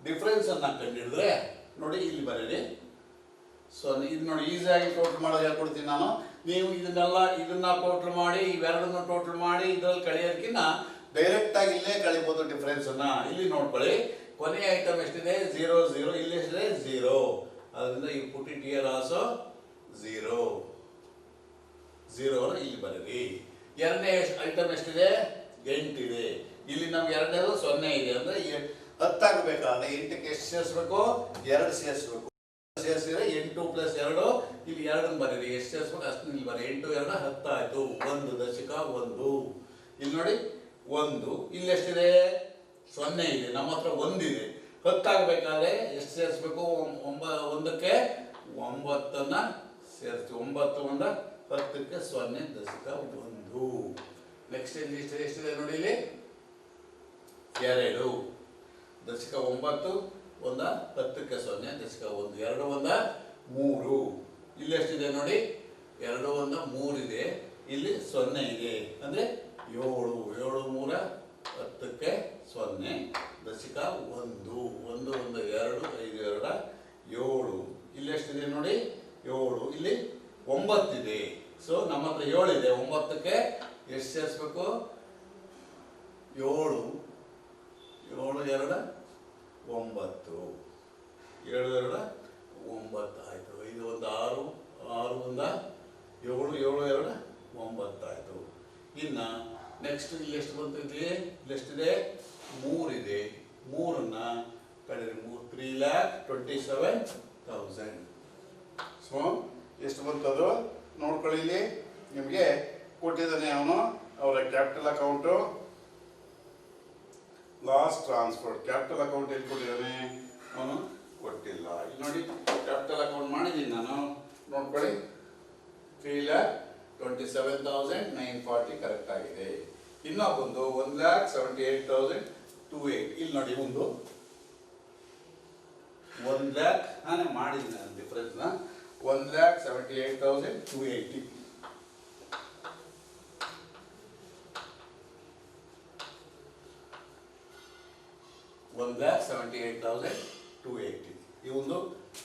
ಡಿಫರೆನ್ಸ್ ಅನ್ನ ಕಂಡುಹಿಡಿದ್ರೆ ನೋಡಿ ಇಲ್ಲಿ ಬರೀರಿ. ಸೊ ಇದು ನೋಡಿ ಈಸಿಯಾಗಿ ಟೋಟಲ್ ಮಾಡೋದು ಹೇಳ್ಕೊಡ್ತೀನಿ ನಾನು. ನೀವು ಇದನ್ನ ಟೋಟಲ್ ಮಾಡಿ, ಇವೆರಡನ್ನು ಟೋಟಲ್ ಮಾಡಿ ಇದರಲ್ಲಿ ಕಳೆಯೋದಕ್ಕಿಂತ ಡೈರೆಕ್ಟ್ ಆಗಿ ಇಲ್ಲೇ ಕಳಿಬಹುದು ಡಿಫರೆನ್ಸ್ ಅನ್ನ. ಇಲ್ಲಿ ನೋಡ್ಕೊಳ್ಳಿ, ಕೊನೆಯ ಐಟಮ್ ಎಷ್ಟಿದೆ? 0, 0. ಇಲ್ಲಿ ಎಷ್ಟಿದೆ? 0. ಅದರಿಂದ ಈ ಪುಟ್ ಇಟ್ ಹಿಯರ್ ಆಲ್ಸೋ 0. 0 ಇಲ್ಲಿ ಬರೀರಿ. ಎರಡನೇ ಐಟಮ್ ಎಷ್ಟಿದೆ? 8 ಇದೆ. ಇಲ್ಲಿ ನಮ್ಗೆ ಎರಡನೇದು 0 ಇದೆ. ಅಂದ್ರೆ 10 ಆಗಬೇಕಾದ್ರೆ 8ಕ್ಕೆ ಎಷ್ಟು ಸೇರಿಸ್ಬೇಕು? 2 ಸೇರಿಸ್ಬೇಕು. ಸೇರಿಸಿದ್ರೆ 8 + 2. ಇಲ್ಲಿ 2 ಬರೀರಿ. ಎಷ್ಟು ಸೇರಿಸ್ಬೇಕು ಅಷ್ಟು ಇಲ್ಲಿ ಬರೀ. 8, 2 10 ಆಯ್ತು. 1 ದಶಕ 1. ಇಲ್ಲಿ ನೋಡಿ 1. ಇಲ್ಲಿ ಎಷ್ಟಿದೆ? 0 ಇದೆ. ನಮ್ಮ ಹತ್ರ 1 ಇದೆ. 10 ಆಗಬೇಕಾದ್ರೆ ಎಷ್ಟು ಸೇರಿಸ್ಬೇಕು? 1ಕ್ಕೆ 9ನ್ನ ಸೇರಿಸ್ತೀವಿ. 9 1 10ಕ್ಕೆ 0 ದಶಕ 1. ನೆಕ್ಸ್ಟ್ ಇಲ್ಲಿ ಎಷ್ಟಿದೆ ನೋಡಿ? ಇಲ್ಲಿ 2 ದಶಕ 9 1 10ಕ್ಕೆ 0 ದಶಕ 1. 2 1 3. ಇಲ್ಲಿ ಎಷ್ಟಿದೆ ನೋಡಿ? 2 1 3 ಇದೆ. ಇಲ್ಲಿ 0 ಇದೆ. ಅಂದ್ರೆ 7. 7 3 10ಕ್ಕೆ 0 ದಶಕ 1. 1 1 2 5 2 7. ಇಲ್ಲಿ ಎಷ್ಟಿದೆ ನೋಡಿ? 7. ಇಲ್ಲಿ 9 ಇದೆ. ಸೊ ನಮ್ಮ ಹತ್ರ 7 ಇದೆ. 9ಕ್ಕೆ ಎಷ್ಟು ಸೇರಿಸ್ಬೇಕು? 7 7 2 9. 7 2 9 ಆಯಿತು. 5 1 6 6 1 7 7 2 9 ಆಯಿತು. ಇನ್ನು ನೆಕ್ಸ್ಟ್ ಇಲ್ಲಿ ಎಷ್ಟು ಬಂತು? ಇಲ್ಲಿ ಎಷ್ಟಿದೆ? 3 ಇದೆ. 3ನ್ನ ಕಳೆದ್ರೆ 3,27,000. ಸೊ ಎಷ್ಟು ಬಂತದು ನೋಡ್ಕೊಳ್ಳಿ. ಇಲ್ಲಿ ನಿಮಗೆ ಕೊಟ್ಟಿದ್ದಾನೆ ಅವನು. ಅವರ capital account, loss transfer. Capital account ಎಲ್ಲಿ ಕೊಟ್ಟಿದ್ದಾನೆ? ಅವನು ಕೊಟ್ಟಿಲ್ಲ. ಇಲ್ಲಿ ನೋಡಿ, ಕ್ಯಾಪಿಟಲ್ ಅಕೌಂಟ್ ಮಾಡಿದ್ದೀನಿ ನಾನು. ನೋಡ್ಕೊಳ್ಳಿ, 3,27,940 ಕರೆಕ್ಟ್ ಆಗಿದೆ. ಇನ್ನೊಂದು 1,78,280. ಇಲ್ಲಿ ನೋಡಿ, ಒಂದು 1 lakh ನಾನೇ ಮಾಡಿದ್ದೀನಿ ನಾನು ಡಿಫರೆನ್ಸ್ನ. 1,78,280. 1,78,280. ಈ ಒಂದು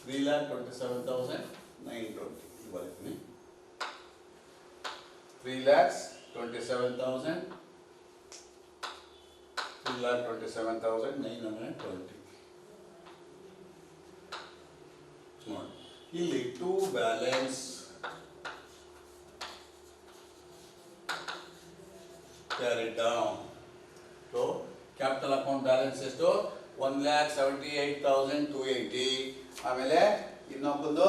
3,27,920 ಬರೀತೀನಿ. 3,27,920. ನೋಡಿ, ಇಲ್ಲಿ to balance carried down. So capital account balance ಎಷ್ಟು? 1,78,280. ಆಮೇಲೆ ಇನ್ನೊಬ್ಬರದು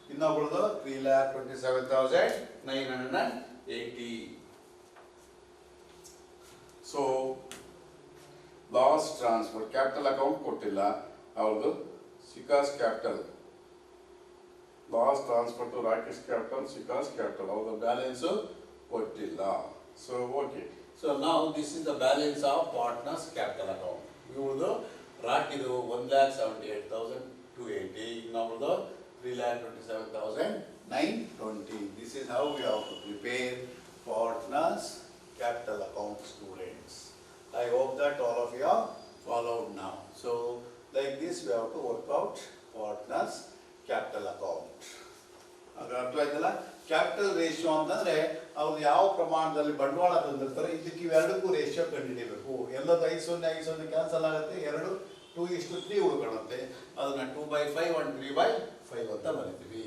3,27,980. So loss transfer capital account ಕೊಟ್ಟಿಲ್ಲ ಅವ್ರದ್ದು Shikha's capital loss transfer to Rakesh capital Shikha's capital ಅವ್ರದ್ದು ಬ್ಯಾಲೆನ್ಸು ಕೊಟ್ಟಿಲ್ಲ. ಸೊ ಓಕೆ, ಸೊ ನಾವು this is the balance of partners capital account. ಇವ್ರದ್ದು ರಾಕಿದು 1,78,280, ಇನ್ನೊಬ್ರದ್ದು 3,27,920. This is how we have to prepare partners capital account, students. I hope that all of you have followed now. So like this we have to work out partners capital account. ಅದು ಅರ್ಥ ಆಯ್ತಲ್ಲ. Capital ratio ಅಂತಂದ್ರೆ ಅವ್ರು ಯಾವ ಪ್ರಮಾಣದಲ್ಲಿ ಬಂಡವಾಳ ತಂದಿರ್ತಾರೆ ಇದಕ್ಕೆ ಇವೆರಡಕ್ಕೂ ratio ಕಂಡುಹಿಡಿಯಬೇಕು. ಎಲ್ಲದ 5-0 ಕ್ಯಾನ್ಸಲ್ ಆಗುತ್ತೆ, 2:3 ಉಳ್ಕೊಳ್ಳುತ್ತೆ. ಅದನ್ನ 2/5 and 3/5 ಅಂತ ಬರೀತೀವಿ.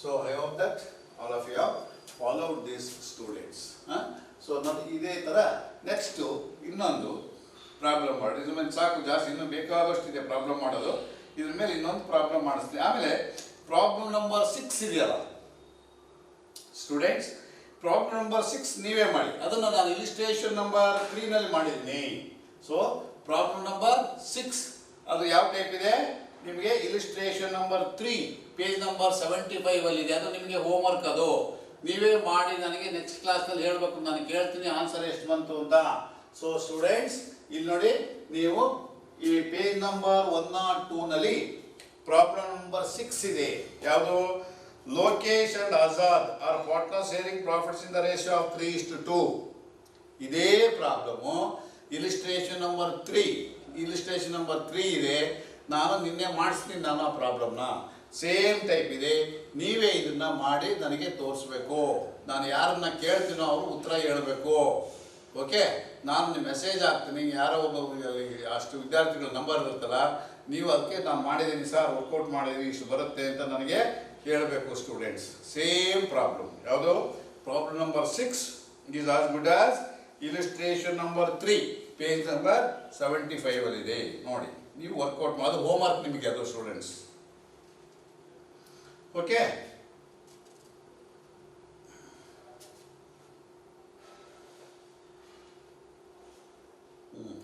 So I hope that all of you have followed this students. So ನಾನು ಇದೇ ಥರ ನೆಕ್ಸ್ಟು ಇನ್ನೊಂದು ಪ್ರಾಬ್ಲಮ್ ಮಾಡಿ, ಇದ್ರ ಮೇಲೆ ಸಾಕು, ಜಾಸ್ತಿ ಇನ್ನೂ ಬೇಕಾದಷ್ಟು ಇದೆ ಪ್ರಾಬ್ಲಮ್ ಮಾಡೋದು. ಇದ್ರ ಮೇಲೆ ಇನ್ನೊಂದು ಪ್ರಾಬ್ಲಮ್ ಮಾಡಿಸ್ತೀನಿ. ಆಮೇಲೆ ಪ್ರಾಬ್ಲಮ್ ನಂಬರ್ 6 ಇದೆಯಲ್ಲ ಸ್ಟೂಡೆಂಟ್ಸ್, ಪ್ರಾಬ್ಲಮ್ ನಂಬರ್ 6 ನೀವೇ ಮಾಡಿ. ಅದನ್ನು ನಾನು ಇಲಿಸ್ಟ್ರೇಷನ್ ನಂಬರ್ 3 ನಲ್ಲಿ ಮಾಡಿದ್ದೀನಿ. ಸೊ ಪ್ರಾಬ್ಲಮ್ ನಂಬರ್ 6 ಅದು ಯಾವ ಟೈಪ್ ಇದೆ ನಿಮಗೆ? ಇಲಿಸ್ಟ್ರೇಷನ್ ನಂಬರ್ 3 ಪೇಜ್ ನಂಬರ್ 75 ಅಲ್ಲಿ ಇದೆ. ಅದು ನಿಮಗೆ ಹೋಮ್ವರ್ಕ್, ಅದು ನೀವೇ ಮಾಡಿ ನನಗೆ ನೆಕ್ಸ್ಟ್ ಕ್ಲಾಸ್ನಲ್ಲಿ ಹೇಳಬೇಕು. ನಾನು ಕೇಳ್ತೀನಿ ಆನ್ಸರ್ ಎಷ್ಟು ಬಂತು ಅಂತ. ಸೊ ಸ್ಟೂಡೆಂಟ್ಸ್ ಇಲ್ಲಿ ನೋಡಿ, ನೀವು ಈ ಪೇಜ್ ನಂಬರ್ 102 ನಲ್ಲಿ ಪ್ರಾಬ್ಲಮ್ ನಂಬರ್ 6 ಇದೆ. ಯಾವುದು? Lokesh and Azad are partner sharing profits in the ratio of 3:2. ಇದೇ ಪ್ರಾಬ್ಲಮ್ಮು ಇಲಿಸ್ಟ್ರೇಷನ್ ನಂಬರ್ 3 ಇದೆ. ನಾನು ನಿನ್ನೆ ಮಾಡಿಸ್ತೀನಿ ನಾನು ಆ ಪ್ರಾಬ್ಲಮ್ನ. ಸೇಮ್ ಟೈಪ್ ಇದೆ. ನೀವೇ ಇದನ್ನ ಮಾಡಿ ನನಗೆ ತೋರಿಸ್ಬೇಕು. ನಾನು ಯಾರನ್ನ ಕೇಳ್ತೀನೋ ಅವರು ಉತ್ತರ ಹೇಳಬೇಕು. ಓಕೆ, ನಾನು ಮೆಸೇಜ್ ಹಾಕ್ತೀನಿ, ಯಾರೋ ಒಬ್ಬ ಅಷ್ಟು ವಿದ್ಯಾರ್ಥಿಗಳ ನಂಬರ್ ಇರುತ್ತಲ್ಲ, ನೀವು ಅದಕ್ಕೆ ನಾನು ಮಾಡಿದ್ದೀನಿ ಸರ್, ವರ್ಕೌಟ್ ಮಾಡಿದ್ದೀನಿ, ಇಷ್ಟು ಬರುತ್ತೆ ಅಂತ ನನಗೆ ಹೇಳಬೇಕು ಸ್ಟೂಡೆಂಟ್ಸ್. Same problem. ಯಾವುದು? Problem number 6 is as good as illustration number 3 page number 75 ಅಲ್ಲಿದೆ. ನೋಡಿ, ನೀವು ವರ್ಕೌಟ್ ಮಾಡೋದು ಹೋಮ್ವರ್ಕ್ ನಿಮಗೆ ಅದು ಸ್ಟೂಡೆಂಟ್ಸ್. ಓಕೆ,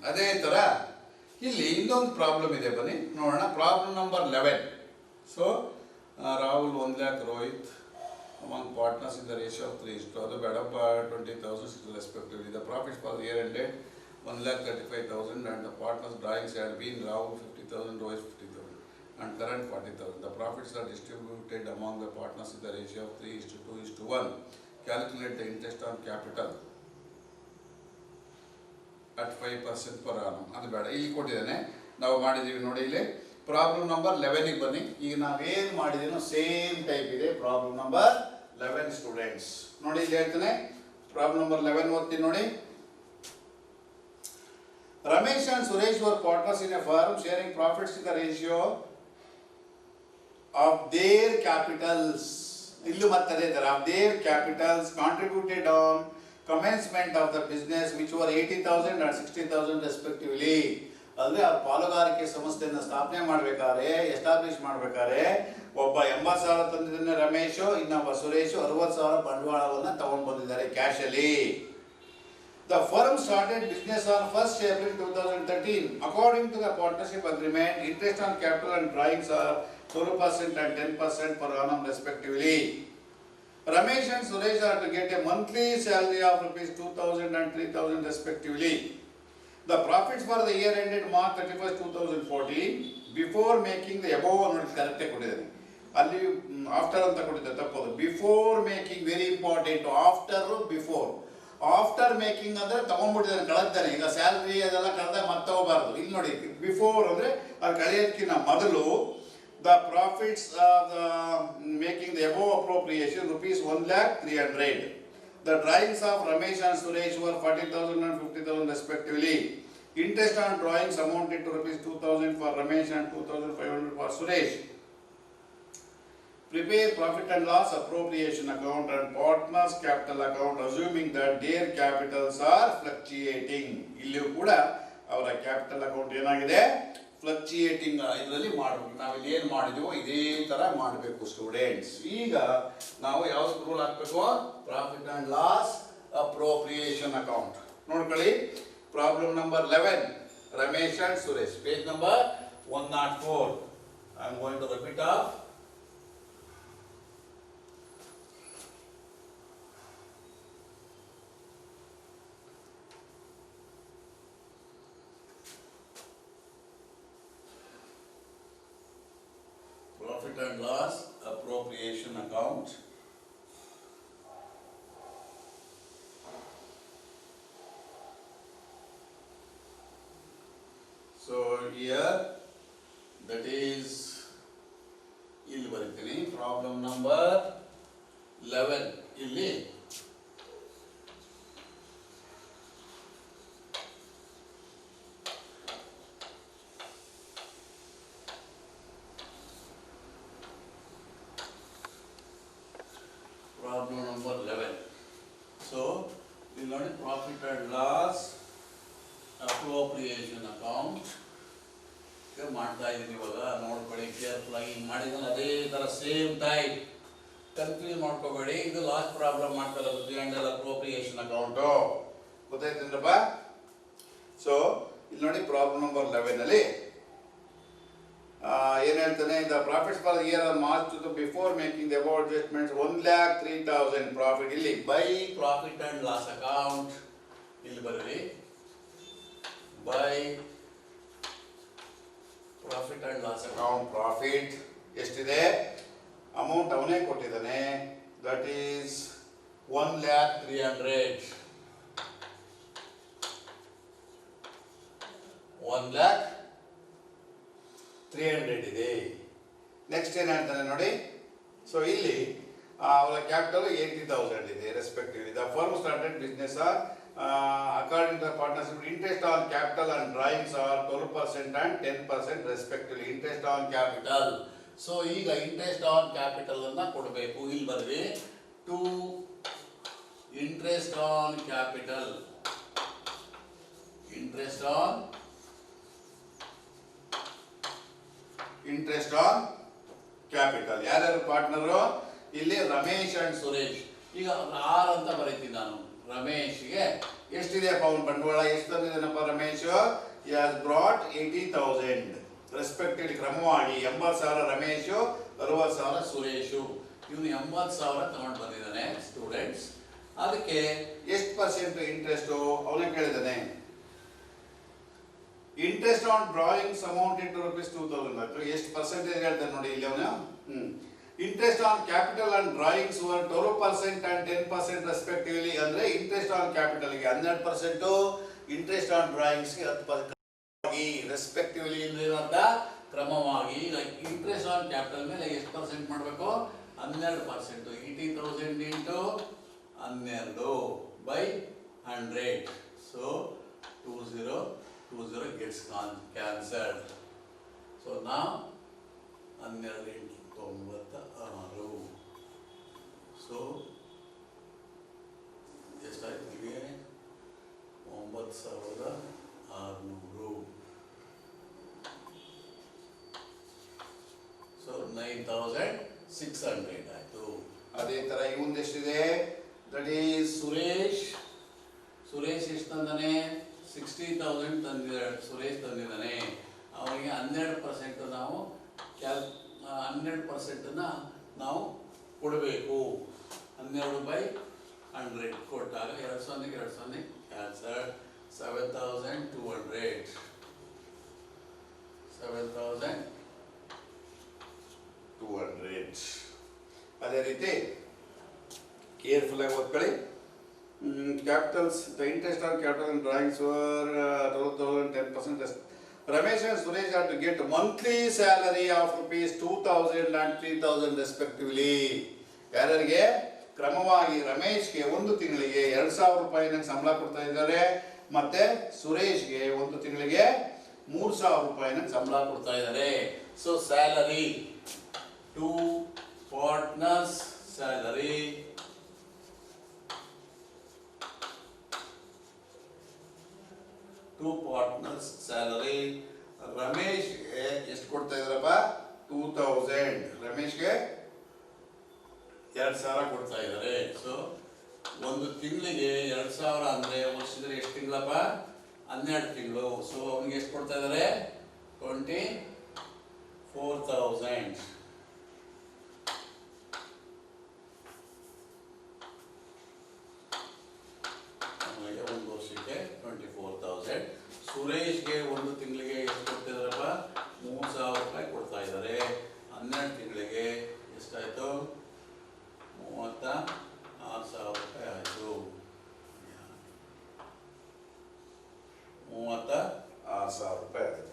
ಅದೇ ಥರ ಇಲ್ಲಿ ಇನ್ನೊಂದು ಪ್ರಾಬ್ಲಮ್ ಇದೆ, ಬನ್ನಿ ನೋಡೋಣ. Problem number 11. So Rahul 1 lakh, Rohit among partners in the ratio of 3:2. ಅದು ಬೇಡಪ್ಪ 20,000 respectively. The profits for year ended 1,35,000 and the partners' drawings had been Rahul 50,000, Rohit 50,000 and current 40,000. The profits are distributed among the partners in the ratio of 3:2:1. Calculate the interest on capital at 5% per annum. ಅದು ಬೇಡ, ಇಲ್ಲಿ ಕೊಟ್ಟಿದ್ದಾನೆ, ನಾವು ಮಾಡಿದ್ದೀವಿ ನೋಡಿ. ಇಲ್ಲಿ problem number 11ಗೆ ಬನ್ನಿ. ಈಗ ನಾವೇನು ಮಾಡಿದ್ದೀನೋ ಸೇಮ್ ಟೈಪ್ ಇದೆ ಪ್ರಾಬ್ಲಮ್ ನಂಬರ್ 11 ಸ್ಟೂಡೆಂಟ್ಸ್. ನೋಡಿ ಇಲ್ಲಿ ಹೇಳ್ತಾನೆ, ಪ್ರಾಬ್ಲಮ್ ನಂಬರ್ 11 ಓದ್ತೀನಿ ನೋಡಿ. Ramesh and Suresh were partners in a firm sharing profits in the ratio of their capitals. Illu mattade of their capitals contributed on commencement of the business, which were 80,000 and 60,000 respectively. ಅಂದರೆ ಅವ್ರ ಪಾಲುಗಾರಿಕೆ ಸಂಸ್ಥೆಯನ್ನು ಸ್ಥಾಪನೆ ಮಾಡಬೇಕಾದ್ರೆ, establish ಮಾಡಬೇಕಾದ್ರೆ ಒಬ್ಬ 80,000 ತಂದಿದ್ದಾನೆ ರಮೇಶ್, ಇನ್ನೊಬ್ಬ ಸುರೇಶ್ 60,000 ಬಂಡವಾಳವನ್ನು ತಗೊಂಡು ಬಂದಿದ್ದಾರೆ ಕ್ಯಾಶಲ್ಲಿ. The firm started business on 1st April 2013. According to the partnership agreement, interest on capital and drawings are 12% and 10% per annum respectively. Ramesh and Suresh are to get a monthly salary of rupees 2,000 and 3,000 respectively. The profits for the year ended March 31st, 2014. Before making the above, correct ಅಲ್ಲಿ after ಅಂತ ಕೊಟ್ಟಿದ್ದೆ, ತಪ್ಪದು. Before making, very important. After, before. After making ಅಂದರೆ ತಗೊಂಡ್ಬಿಟ್ಟಿದ್ದಾನೆ, ಕಳೆದಾನೆ. ಈಗ salary ಅದೆಲ್ಲ ಕಳೆದಾಗ ಮತ್ತೆ ಹೋಗಬಾರ್ದು. ಇಲ್ಲಿ ನೋಡಿ, ಬಿಫೋರ್ ಅಂದರೆ ಅದು ಕಳೆಯೋದಕ್ಕಿಂತ ಮೊದಲು the profits of making the above appropriation rupees 1,03,000. The drawings of Ramesh and Suresh were 40,000 and 50,000 respectively. Interest on drawings amounted to rupees 2,000 for Ramesh and 2,500 for Suresh. Prepare profit and loss appropriation account and partners capital account, assuming that their capitals are fluctuating. ಇಲ್ಲಿ ಕೂಡ ಅವರ capital account ಏನಾಗಿದೆ, fluctuating ಇದರಲ್ಲಿ ಮಾಡಬೇಕು. ನಾವಿಲ್ಲಿ ಏನು ಮಾಡಿದೀವೋ ಇದೇ ಥರ ಮಾಡಬೇಕು ಸ್ಟೂಡೆಂಟ್ಸ್. ಈಗ ನಾವು ಯಾವ ರೂಲ್ ಹಾಕಬೇಕು? Profit and loss appropriation account. ನೋಡ್ಕೊಳ್ಳಿ, problem number 11 Ramesh and Suresh. Page number 104. I am going to repeat off. Profit and loss appropriation account. So here that is ಇಲ್ಲಿ ಬರೀತೀನಿ ಪ್ರಾಬ್ಲಮ್ ನಂಬರ್ 11 ಇಲ್ಲಿ problem number 11. So ಇಲ್ಲಿ ನೋಡಿ profit and loss appropriation account ಮಾಡ್ತಾ ಇದ್ದೀನಿ. ಇವಾಗ ನೋಡ್ಕೊಳ್ಳಿ careful ಆಗಿ ಮಾಡಿದ್ರೆ ಅದೇ ತರ ಸೇಮ್ ಟೈಪ್ ಕನ್ಫ್ಯೂಸ್ ಮಾಡ್ಕೋಬೇಡಿ. ಇದು ಲಾಸ್ಟ್ ಪ್ರಾಬ್ಲಮ್ ಮಾಡ್ತಾ ಇರೋದು P&L ಅಪ್ರೋಪ್ರಿಯೇಷನ್ ಅಕೌಂಟ್. ಗೊತ್ತಾಯ್ತೇನ್ರಪ್ಪ? ಸೊ ಇಲ್ಲಿ ನೋಡಿ ಪ್ರಾಬ್ಲಮ್ ನಂಬರ್ 11 ಅಲ್ಲಿ ಏನ್ ಹೇಳ್ತಾನೆ, the profits for year are March to before making the about adjustments 1,03,000 profit. ಇಲ್ಲಿ by profit and loss account ಇಲ್ಲಿ ಬರೀರಿ. By profit and loss account profit ಎಷ್ಟಿದೆ ಅಮೌಂಟ್ ಅವನೇ ಕೊಟ್ಟಿದ್ದಾನೆ. That is 1,03,000. 1,03,000 ಇದೆ. ನೆಕ್ಸ್ಟ್ ಏನ್ ಹೇಳ್ತಾನೆ ನೋಡಿ. ಸೊ ಇಲ್ಲಿ ಅವರ ಕ್ಯಾಪಿಟಲ್ 80,000 ಇದೆ respectively. The firm started business or according to the partnership, interest on capital and drawings are 12% and 10% respectively. Interest on capital. So ಈಗ interest on capital ಅನ್ನ ಕೊಡಬೇಕು. ಇಲ್ಲಿ ಬರ್ರಿ to interest on capital. interest on capital. ಯಾರ್ಯಾರು partner ಇಲ್ಲಿ? Ramesh and Suresh. ಈಗ R ಅಂತ ಬರೀತೀನಿ ನಾನು. ರಮೇಶ್ಗೆ ಎಷ್ಟಿದೆ ಪೌಂಡ್ ಬಂಡವಾಳ ಎಷ್ಟು ತಂದಿದ್ದಾನಪ್ಪ Ramesh? he has brought 80,000 respectively ಕ್ರಮವಾಗಿ 80,000 ರಮೇಶ್, 60,000 ಸುರೇಶ್. ಇವನು 80,000 ತಗೊಂಡು ಬಂದಿದ್ದಾನೆ ಸ್ಟೂಡೆಂಟ್ಸ್. ಅದಕ್ಕೆ ಎಷ್ಟು ಪರ್ಸೆಂಟ್ ಇಂಟ್ರೆಸ್ಟ್ ಅವನೇ ಕೇಳಿದ್ದಾನೆ. Interest on drawings amounted to ₹2,000. ಎಷ್ಟು ಪರ್ಸೆಂಟೇಜ್ ಹೇಳ್ತಾನೆ ನೋಡಿ ಇಲ್ಲಿ ಅವನು. Interest on capital and drawings were 12% and 10% respectively. ಅಂದ್ರೆ ಇಂಟ್ರೆಸ್ಟ್ ಆನ್ ಕ್ಯಾಪಿಟಲ್ ಗೆ 12%, ಇಂಟ್ರೆಸ್ಟ್ ಆನ್ ಡ್ರಾಯಿಂಗ್ಸ್ ಗೆ 10% ರೆಸ್ಪೆಕ್ಟಿವ್ಲಿ ಇರೋದ ಕ್ರಮವಾಗಿ. ಇಂಟ್ರೆಸ್ಟ್ ಆನ್ ಕ್ಯಾಪಿಟಲ್ ಮೇಲೆ ಎಷ್ಟು ಪರ್ಸೆಂಟ್ ಮಾಡಬೇಕು? 12%. 80,000 into 12 by 100. So 20 gets cancelled. So now 12 into 96. So ಎಷ್ಟಾಯ್ತು ನಿಮಗೆ? 9,600. ಸೊ 9,600 ಆಯ್ತು. ಅದೇ ತರ ಇವನ್ ಎಷ್ಟಿದೆ? ದಟ್ ಈಸ್ ಸುರೇಶ್ ಎಷ್ಟು ತಂದಾನೆ? 60,000 ತಂದಿದ್ದಾನೆ. ಸುರೇಶ್ ತಂದಿದ್ದಾನೆ. ಅವನಿಗೆ 12% ನಾವು 12% ನಾವು ಕೊಡಬೇಕು. 12/100 ಕೊಟ್ಟಾಗ 2,000 ಕ್ಯಾನ್ಸಲ್. 7,200. 7,200. ಅದೇ ರೀತಿ ಕೇರ್ಫುಲ್ ಆಗಿ ಓದ್ಕೊಳ್ಳಿ. Capitals, the interest on capital and drawings were 12,000, 10%. Ramesh and Suresh are to get monthly salary of ₹2,000 and 3,000 respectively. ಯಾರಿಗೆ? ಕ್ರಮವಾಗಿ ರಮೇಶ್ಗೆ ಒಂದು ತಿಂಗಳಿಗೆ ₹2,000 ಸಂಬಳ ಕೊಡ್ತಾ ಇದ್ದಾರೆ. ಮತ್ತೆ ಸುರೇಶ್ಗೆ ಒಂದು ತಿಂಗಳಿಗೆ ₹3,000 ಸಂಬಳ ಕೊಡ್ತಾ ಇದ್ದಾರೆ. So salary to partners salary ರಮೇಶ್ಗೆ ಎಷ್ಟು ಕೊಡ್ತಾ ಇದಾರಪ್ಪ? 2,000. ರಮೇಶ್ಗೆ 2,000 ಕೊಡ್ತಾ ಇದ್ದಾರೆ. ಸೊ ಒಂದು ತಿಂಗಳಿಗೆ 2,000 ಅಂದ್ರೆ ವರ್ಷದಲ್ಲಿ ಎಷ್ಟು ತಿಂಗಳಪ್ಪ? 12 ತಿಂಗಳು. ಸೊ ಅವನಿಗೆ ಎಷ್ಟು ಕೊಡ್ತಾ ಇದ್ದಾರೆ? 24,000. ಅವನಿಗೆ ಒಂದು ವರ್ಷಕ್ಕೆ 24,000. ಸುರೇಶ್ಗೆ ಒಂದು ತಿಂಗಳಿಗೆ ಎಷ್ಟು ಕೊಡ್ತಿದಾರಪ್ಪ? 3,000 ರೂಪಾಯಿ ಕೊಡ್ತಾ ಇದ್ದಾರೆ. 12 ತಿಂಗಳಿಗೆ ಎಷ್ಟಾಯ್ತು? 36,000 ರೂಪಾಯಿ ಆಯಿತು. 36,000 ರೂಪಾಯಿ ಆಯಿತು.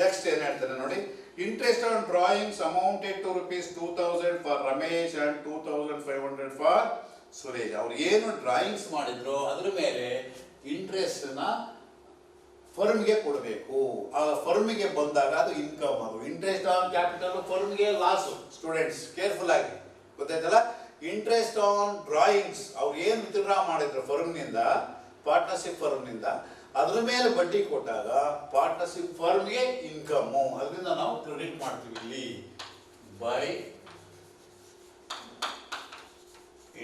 ನೆಕ್ಸ್ಟ್ ಏನು ಹೇಳ್ತಾರೆ ನೋಡಿ, interest on drawings amounted to ₹2,000 for Ramesh and 2,500 for Suresh. ಅವ್ರು ಏನು ಡ್ರಾಯಿಂಗ್ಸ್ ಮಾಡಿದ್ರು ಅದ್ರ ಮೇಲೆ ಇಂಟ್ರೆಸ್ಟ್ ನ ಫರ್ಮ್ಗೆ ಕೊಡಬೇಕು. ಆ ಫರ್ಮ್ಗೆ ಬಂದಾಗ ಅದು ಇನ್ಕಮ್. ಅದು ಇಂಟ್ರೆಸ್ಟ್ ಆನ್ ಕ್ಯಾಪಿಟಲ್ ಫರ್ಮ್ಗೆ ಲಾಸ್. ಸ್ಟೂಡೆಂಟ್ಸ್ ಕೇರ್ಫುಲ್ ಆಗಿ, ಗೊತ್ತಾಯ್ತಲ್ಲ? ಇಂಟ್ರೆಸ್ಟ್ ಆನ್ ಡ್ರಾಯಿಂಗ್ಸ್ ಅವ್ರು ಏನು ವಿತ್ಡ್ರಾ ಮಾಡಿದ್ರು ಫರ್ಮ್ನಿಂದ, ಪಾರ್ಟ್ನರ್ಶಿಪ್ ಫರ್ಮ್ನಿಂದ, ಅದ್ರ ಮೇಲೆ ಬಡ್ಡಿ ಕೊಟ್ಟಾಗ ಪಾರ್ಟ್ನರ್ಶಿಪ್ ಫರ್ಮ್ಗೆ ಇನ್ಕಮ್ಮು. ಅದರಿಂದ ನಾವು ಕ್ರೆಡಿಟ್ ಮಾಡ್ತೀವಿ ಇಲ್ಲಿ by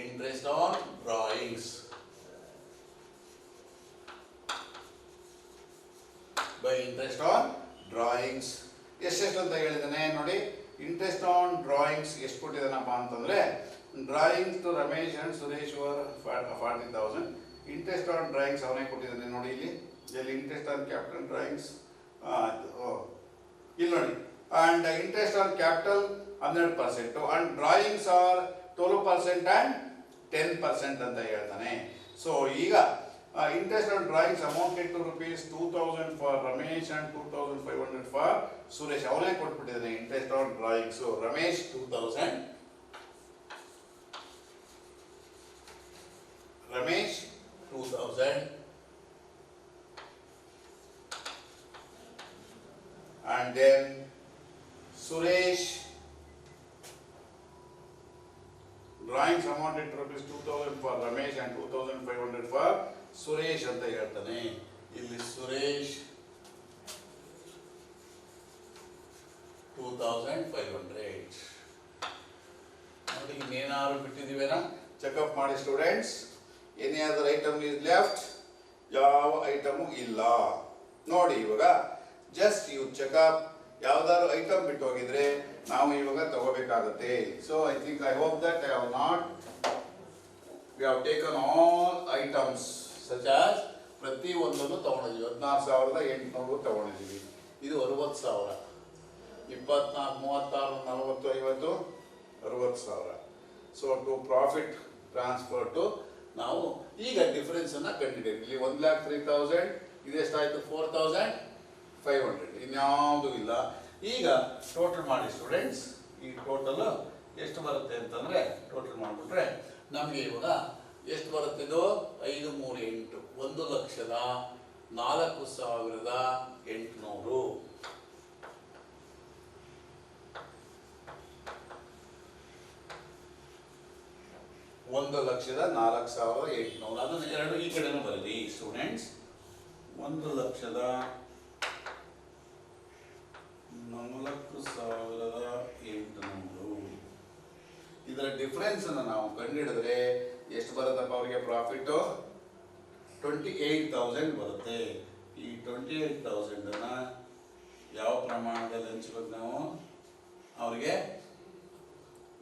interest on drawings. By interest on drawings ಎಷ್ಟೆಷ್ಟು ಅಂತ ಹೇಳಿದ್ದಾನೆ ನೋಡಿ. ಇಂಟ್ರೆಸ್ಟ್ ಆನ್ ಡ್ರಾಯಿಂಗ್ಸ್ ಎಷ್ಟು ಕೊಟ್ಟಿದ್ದಾನಪ್ಪ ಅಂತಂದ್ರೆ, drawings to Ramesh and Suresh were 40,000. Interest on drawings ಅವನೇ ಕೊಟ್ಟಿದ್ದಾನೆ ನೋಡಿ ಇಲ್ಲಿ. ಇಂಟ್ರೆಸ್ಟ್ ಆನ್ ಕ್ಯಾಪಿಟಲ್ ಡ್ರಾಯಿಂಗ್ಸ್ ಇಲ್ಲಿ ನೋಡಿ. And interest on capital 12% and drawings are 12% and 10% ಅಂತ ಹೇಳ್ತಾನೆ. ಸೊ ಈಗ interest on drawings amounted to ₹2,000 for Ramesh and 2,500 for Suresh. ಅವನೇ ಕೊಟ್ಬಿಟ್ಟಿದ್ದಾನೆ interest on drawings. Ramesh 2,000, Ramesh 2,000 and then Suresh drawings amounted to ₹2,000 for Ramesh and 2,500 for Suresh ಅಂತ ಹೇಳ್ತಾನೆ. ಇಲ್ಲಿ ಸುರೇಶ್ 2,500. ನೋಡಿ ಇನ್ನೇನಾದ್ರು ಬಿಟ್ಟಿದೀವೇನಾ? ಚೆಕ್ಅಪ್ ಮಾಡಿ students. Any other item is left? ಯಾವ ಐಟಮು ಇಲ್ಲ ನೋಡಿ. ಇವಾಗ ಜಸ್ಟ್ ಯು ಚೆಕ್ಅಪ್. ಯಾವ್ದಾದ್ರು ಐಟಮ್ ಬಿಟ್ಟು ಹೋಗಿದ್ರೆ ನಾವು ಇವಾಗ ತಗೋಬೇಕಾಗುತ್ತೆ. So I think I hope that I have not we have taken all items such as. ಪ್ರತಿ ಒಂದನ್ನು ತಗೊಂಡಿದ್ದೀವಿ. 14,800 ತಗೊಂಡಿದ್ದೀವಿ. ಇದು 60,000. 24, 36, 40, 50, 60,000. So to profit transfer to ನಾವು ಈಗ ಡಿಫರೆನ್ಸ್ ಅನ್ನ ಕಂಡಿದ್ದೀವಿ. ಇಲ್ಲಿ 1,03,000, ಇದೆಷ್ಟಾಯ್ತು? 4,500. ಇನ್ಯಾವುದು ಇಲ್ಲ. ಈಗ ಟೋಟಲ್ ಮಾಡಿ ಸ್ಟೂಡೆಂಟ್ಸ್. ಈ ಟೋಟಲ್ ಎಷ್ಟು ಬರುತ್ತೆ ಅಂತಂದ್ರೆ, ಟೋಟಲ್ ಮಾಡಿಬಿಟ್ರೆ ನಮಗೆ ಇವಾಗ ಎಷ್ಟು ಬರುತ್ತೆ? ಇದು 5, 3, 8, 1,04,800. $1,04,800. ಅದನ್ನು ಎರಡು ಈ ಕಡೆನೂ ಬರಲಿ ಸ್ಟೂಡೆಂಟ್ಸ್. 1,04,800. ಇದರ ಡಿಫರೆನ್ಸ್ ಅನ್ನು ನಾವು ಕಂಡುಹಿಡಿದ್ರೆ ಎಷ್ಟು ಬರುತ್ತಪ್ಪ ಅವರಿಗೆ ಪ್ರಾಫಿಟ್? 28,000 ಬರುತ್ತೆ. ಈ 28,000 ಅನ್ನ ಯಾವ ಪ್ರಮಾಣದಲ್ಲಿ ಹಂಚಬೇಕು ನಾವು ಅವ್ರಿಗೆ?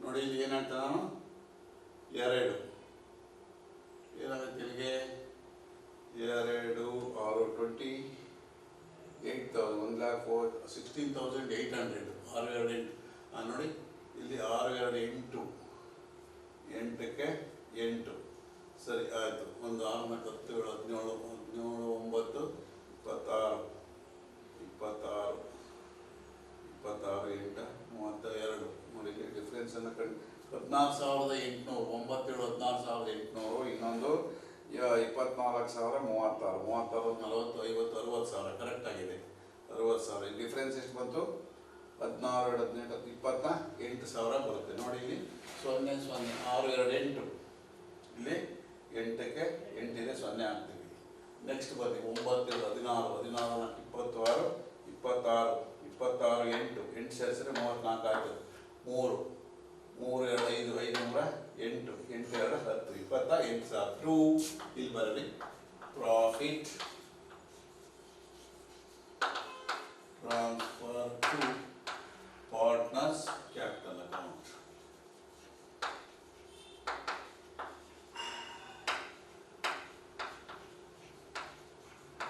ನೋಡಿ ಇಲ್ಲಿ ಏನಂತ ನಾನು 2 ಏನಾಗುತ್ತೆ ಇಲ್ಲಿಗೆ? 2, 6, 28,000, 16,800. 6, 2, 8 ನೋಡಿ ಇಲ್ಲಿ 6, 2, 8, 8ಕ್ಕೆ 8. ಸರಿ ಆಯಿತು. 1, 6, 4, 10, 17, 18, 19, 26, 26, 26, 8, 32. ನೋಡಿ ಇಲ್ಲಿ ಡಿಫ್ರೆನ್ಸ್ ಅನ್ನು ಕಂಡು 14,800, 97, 14,800. ಇನ್ನೊಂದು 24,000, 36, 40, 50, 60,000 ಕರೆಕ್ಟ್ ಆಗಿದೆ. 60,000. ಈ ಡಿಫ್ರೆನ್ಸ್ ಎಷ್ಟು ಬಂತು? 16, 18, 28,000 ಬರುತ್ತೆ. ನೋಡಿ ಇಲ್ಲಿ 0, 0, 6, 2, 8. ಇಲ್ಲಿ 8ಕ್ಕೆ 8 ಇದೆ, 0 ಹಾಕ್ತೀವಿ. ನೆಕ್ಸ್ಟ್ ಬರ್ತೀವಿ 9, 16, 16, 26, 26, 26, 8, 8 ಸೇರಿಸಿದ್ರೆ 34 ಆಯಿತು. 3, 3, 2, 5, 500, 8, 8, 2, 10, 28,000. 2 ಇಲ್ಲಿ ಬರಲಿ. Profit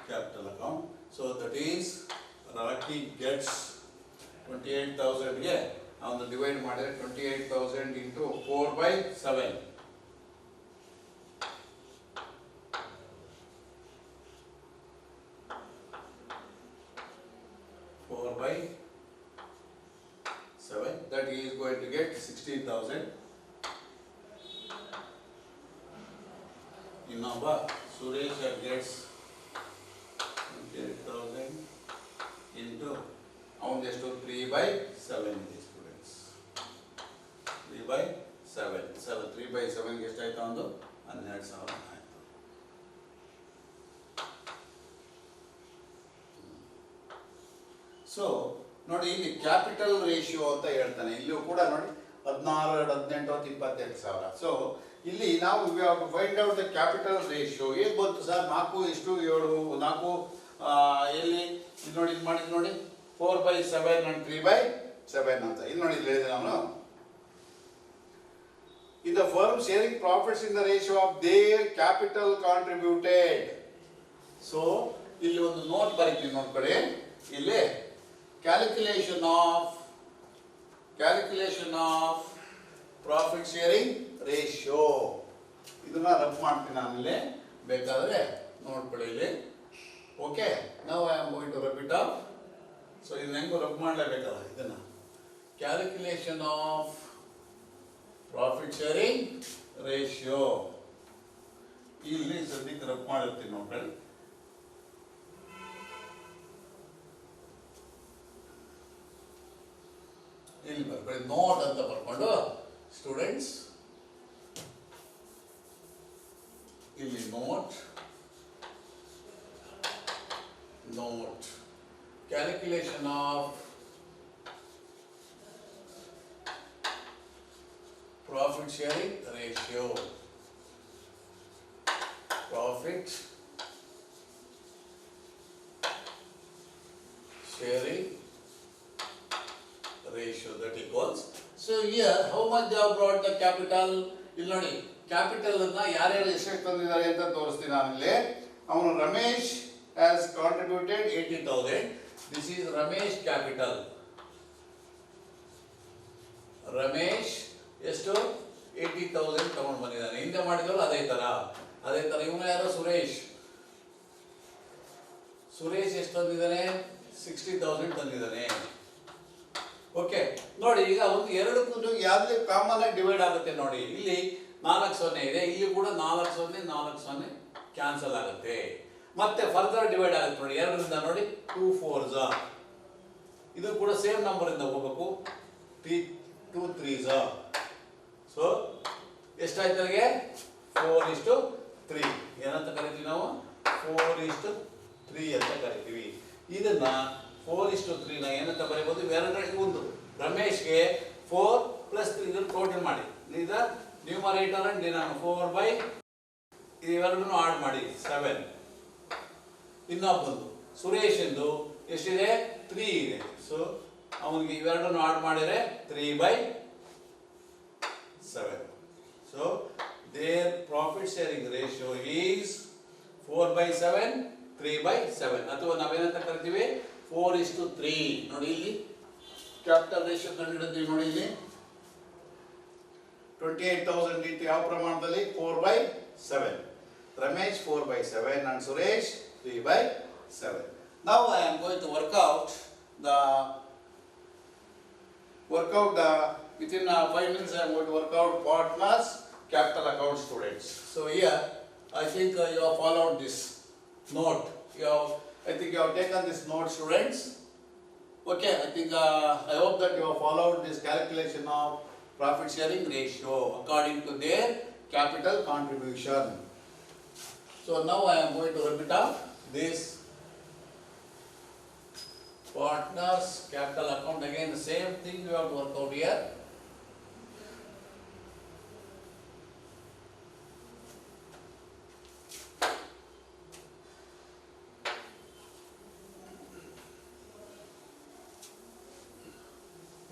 capital account. So that is Rocky gets 28,000 ಗೆ ಅವನು ಡಿವೈಡ್ ಮಾಡಿದ್ರೆ 28,000 into 4/7. 4/7, that he is going to get 16,000. ಇನ್ನೊಬ್ಬ ಸುರೇಶ್ gets 28,000 into ಅವನು ಎಷ್ಟು 3/7 ಇದೆ ಸ್ಟೂಡೆಂಟ್ಸ್. 3/7 3/7 ಗೆ ಎಷ್ಟಾಯ್ತು ಒಂದು 12,000 ಆಯ್ತು. ಸೊ ನೋಡಿ ಇಲ್ಲಿ ಕ್ಯಾಪಿಟಲ್ ರೇಷಿಯೋ ಅಂತ ಹೇಳ್ತಾನೆ. ಇಲ್ಲಿಯೂ ಕೂಡ ನೋಡಿ 16, 18, 28,000. ಸೊ ಇಲ್ಲಿ ನಾವು find out the capital ratio. ಹೇಗೆ ಬಂತು ಸರ್? 4 ಎಷ್ಟು 7 4 ಎಲ್ಲಿ ಇಲ್ಲಿ ನೋಡಿ, ಇದು ಮಾಡಿದ್ ನೋಡಿ 4/7 and 3/7 ಅಂತ. ಇಲ್ಲಿ ನೋಡಿ, ಇಲ್ಲಿ ಹೇಳಿದೆ ನಾನು in the firm sharing profits in the ratio of their capital contributed. So ಇಲ್ಲಿ ಒಂದು ನೋಟ್ ಬರೀತೀನಿ ನೋಡ್ಕೊಳ್ಳಿ. ಇಲ್ಲಿ calculation of profit sharing ratio ಇದನ್ನ ರಫ್ ಮಾಡ್ತೀನಿ ಆಮೇಲೆ, ಬೇಕಾದ್ರೆ ನೋಡ್ಕೊಳ್ಳಿ ಇಲ್ಲಿ. ಓಕೆ, ನಾವು I am going to rub it off. So ಇದನ್ನ ಹೆಂಗು ರಬ್ ಮಾಡಲೇಬೇಕಲ್ಲ ಇದನ್ನ. Calculation of profit sharing ratio ಇಲ್ಲಿ ಸದ್ಯಕ್ಕೆ ರಬ್ ಮಾಡಿರ್ತೀನಿ ನೋಡ್ಕೊಳ್ಳಿ. ಇಲ್ಲಿ ಬರ್ಕೊಳ್ಳಿ, ನೋಟ್ ಅಂತ ಬರ್ಕೊಂಡು ಸ್ಟೂಡೆಂಟ್ಸ್, ಇಲ್ಲಿ note calculation of profit sharing ratio. Profit sharing ratio, that equals. So here how much they have brought the capital? ಇಲ್ಲಿ ನೋಡಿ, ಕ್ಯಾಪಿಟಲ್ ಅನ್ನ ಯಾರ್ಯಾರು ಎಷ್ಟು ತಂದಿದ್ದಾರೆ ಅಂತ ತೋರಿಸ್ತೀನಿ ನಾನು ಇಲ್ಲಿ. ಅವನು Ramesh has contributed 80,000. This is Ramesh capital. Ramesh ಎಷ್ಟು 80,000 ತಗೊಂಡು ಬಂದಿದ್ದಾನೆ. ಹಿಂದೆ ಮಾಡಿದವರು ಅದೇ ತರ ಇವನು ಯಾರು? ಸುರೇಶ್ ಎಷ್ಟು ತಂದಿದ್ದಾನೆ? 60,000 ತಂದಿದ್ದಾನೆ. ಓಕೆ, ನೋಡಿ ಈಗ ಒಂದು ಎರಡಕ್ಕೂ ಯಾವ್ದು ಕಾಮನ್ ಆಗಿ ಡಿವೈಡ್ ಆಗುತ್ತೆ ನೋಡಿ. ಇಲ್ಲಿ 4 ಇದೆ, ಇಲ್ಲಿ ಕೂಡ 4 ಕ್ಯಾನ್ಸಲ್ ಆಗುತ್ತೆ. ಮತ್ತೆ ಫರ್ದರ್ ಡಿವೈಡ್ ಆಗುತ್ತೆ ನೋಡಿ 2ರಿಂದ ನೋಡಿ 2 4s. ಇದು ಕೂಡ ಸೇಮ್ ನಂಬರ್ ಇಂದ ಹೋಗಬೇಕು. 2 3s. ಸೊ ಎಷ್ಟಾಯ್ತು ನನಗೆ? 4:3 ಏನಂತ ಕರಿತೀವಿ ನಾವು? 4:3 ಅಂತ ಕರಿತೀವಿ. ಇದನ್ನ 4:3 ನ ಏನಂತ ಬರೀಬಹುದು? ಎರಡರಲ್ಲಿ ಒಂದು ರಮೇಶ್ಗೆ 4 + 3 ಟೋಟಲ್ ಮಾಡಿ. ಈಗ ನ್ಯೂಮರೇಟರ್ ಅಂಡ್ ಡಿನಾಮಿನೇಟರ್ 4/, ಇವೆರಡನ್ನು ಆಡ್ ಮಾಡಿ 7. ಇನ್ನೊಬ್ಬಂದು ಸುರೇಶ್ ಎಂದು ಎಷ್ಟಿದೆ? 3 ಇದೆ. ಸೊ ಅವನಿಗೆ ಇವೆರಡನ್ನು ಆಡ್ ಮಾಡಿದ್ರೆ 3/7. So their profit sharing ratio is 4/7 3/7, ಅಥವಾ ನಾವೇನಂತ ಕರಿತೀವಿ 4:3. ನೋಡಿ ಇಲ್ಲಿ ಕ್ಯಾಪಿಟಲ್ ರೇಷಿಯೋ ಕಂಡುಹಿಡಿದ್ವಿ ನೋಡಿ. ಇಲ್ಲಿ 28,000 ಇತ್ತು ಯಾವ ಪ್ರಮಾಣದಲ್ಲಿ? 4/7. Ramesh 4/7 and Suresh 3/7. Now I am going to work out within 5 minutes I am going to work out partners capital account, students. So here I think you have followed this note. I think you have taken this note, students. Okay, I think I hope that you have followed this calculation of profit sharing ratio according to their capital contribution. So now I am going to repeat up this partners capital account. Again the same thing you have to work out here.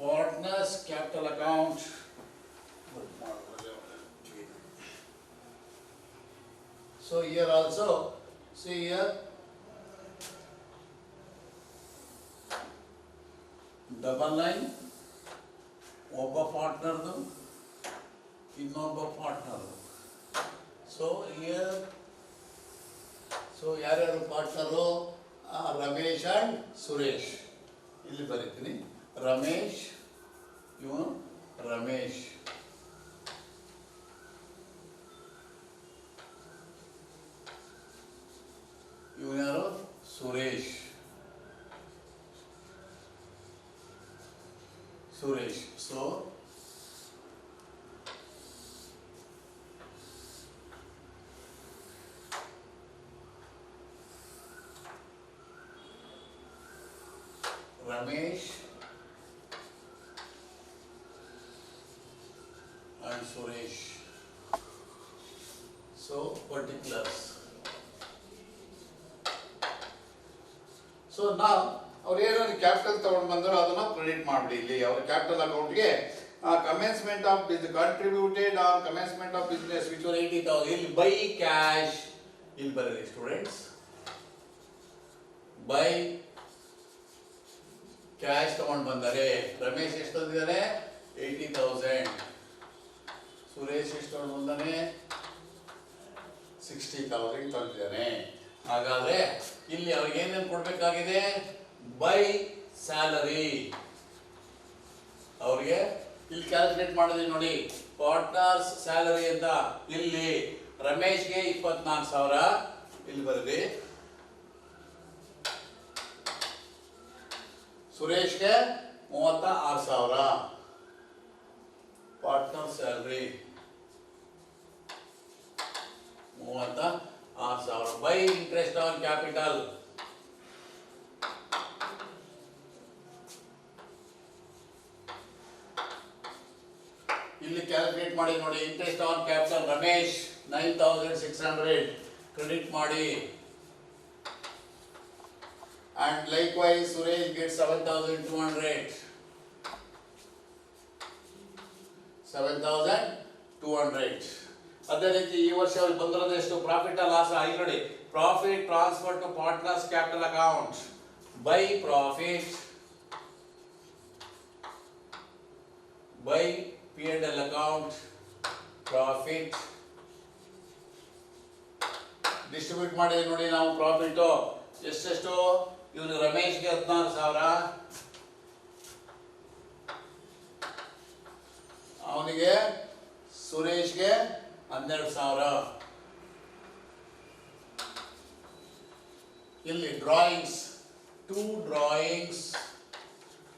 Partners capital account. So here also, see here double line ಒಬ್ಬ ಪಾರ್ಟ್ನರ್ದು ಇನ್ನೊಬ್ಬ ಪಾರ್ಟ್ನರ್ದು. So here ಯಾರ್ಯಾರು partner? Ramesh and Suresh. ಇಲ್ಲಿ ಬರೀತೀನಿ ರಮೇಶ್, ಇವನು ರಮೇಶ್, ಇವನು ಯಾರು? Suresh. So Ramesh and Suresh. So particulars. So now ಅವ್ರು ಏನಾದ್ರು ಕ್ಯಾಪಿಟಲ್ ತಗೊಂಡು ಬಂದರೂ ಅದನ್ನ ಕ್ರೆಡಿಟ್ ಮಾಡಲಿ. ಇಲ್ಲಿ ಅವರ ಕ್ಯಾಪಿಟಲ್ ಅಕೌಂಟ್ಗೆ commencement of contributed on commencement of business which were 80,000. ಇಲ್ಲಿ ಬೈ ಕ್ಯಾಶ್, ಇಲ್ಲಿ ಬರೀರಿ ಸ್ಟೂಡೆಂಟ್ಸ್, ಬೈ ಕ್ಯಾಶ್ ತಗೊಂಡು ಬಂದರೆ ರಮೇಶ್ ಎಷ್ಟು ತಂದಿದ್ದಾನೆ? 80,000. ಸುರೇಶ್ ಎಷ್ಟು ತಗೊಂಡು ಬಂದಾನೆ? 60,000 ತಂದಿದ್ದಾನೆ. ಹಾಗಾದ್ರೆ ಇಲ್ಲಿ ಅವ್ರಿಗೆ ಏನೇನು ಕೊಡ್ಬೇಕಾಗಿದೆ? By salary. ಅವ್ರಿಗೆ ಇಲ್ಲಿ ಕ್ಯಾಲ್ಕುಲೇಟ್ ಮಾಡಿದ್ವಿ ನೋಡಿ, ಪಾರ್ಟ್ನರ್ಸ್ ಸ್ಯಾಲರಿ ಅಂತ. ಇಲ್ಲಿ ರಮೇಶ್ಗೆ 24,000, ಇಲ್ಲಿ ಬರಲಿ. ಸುರೇಶ್ಗೆ 36,000 partner salary, 36,000 by interest on capital. ಇಲ್ಲಿ ಕ್ಯಾಲ್ಕುಲೇಟ್ ಮಾಡಿ ನೋಡಿ, interest on capital Ramesh 9,600 credit ಮಾಡಿ. And likewise Suresh gets 7,200. 7,200. ಅದೇ ರೀತಿ ಈ ವರ್ಷ ಅವ್ರಿಗೆ ಬಂದಿರೋದು ಎಷ್ಟು? ಪ್ರಾಫಿಟ್ ಲಾಸ್ ಆಗಿ ನೋಡಿ, profit transfer to partners capital account by profit by P&L account profit distribute ಮಾಡಿದೆ ನೋಡಿ ನಾವು. ಪ್ರಾಫಿಟ್ ಎಷ್ಟೆಷ್ಟು? ಇವನು ರಮೇಶ್ಗೆ 16,000, ಅವನಿಗೆ ಸುರೇಶ್ಗೆ 12,000. ಇಲ್ಲಿ ಡ್ರಾಯಿಂಗ್ಸ್, 2 ಡ್ರಾಯಿಂಗ್ಸ್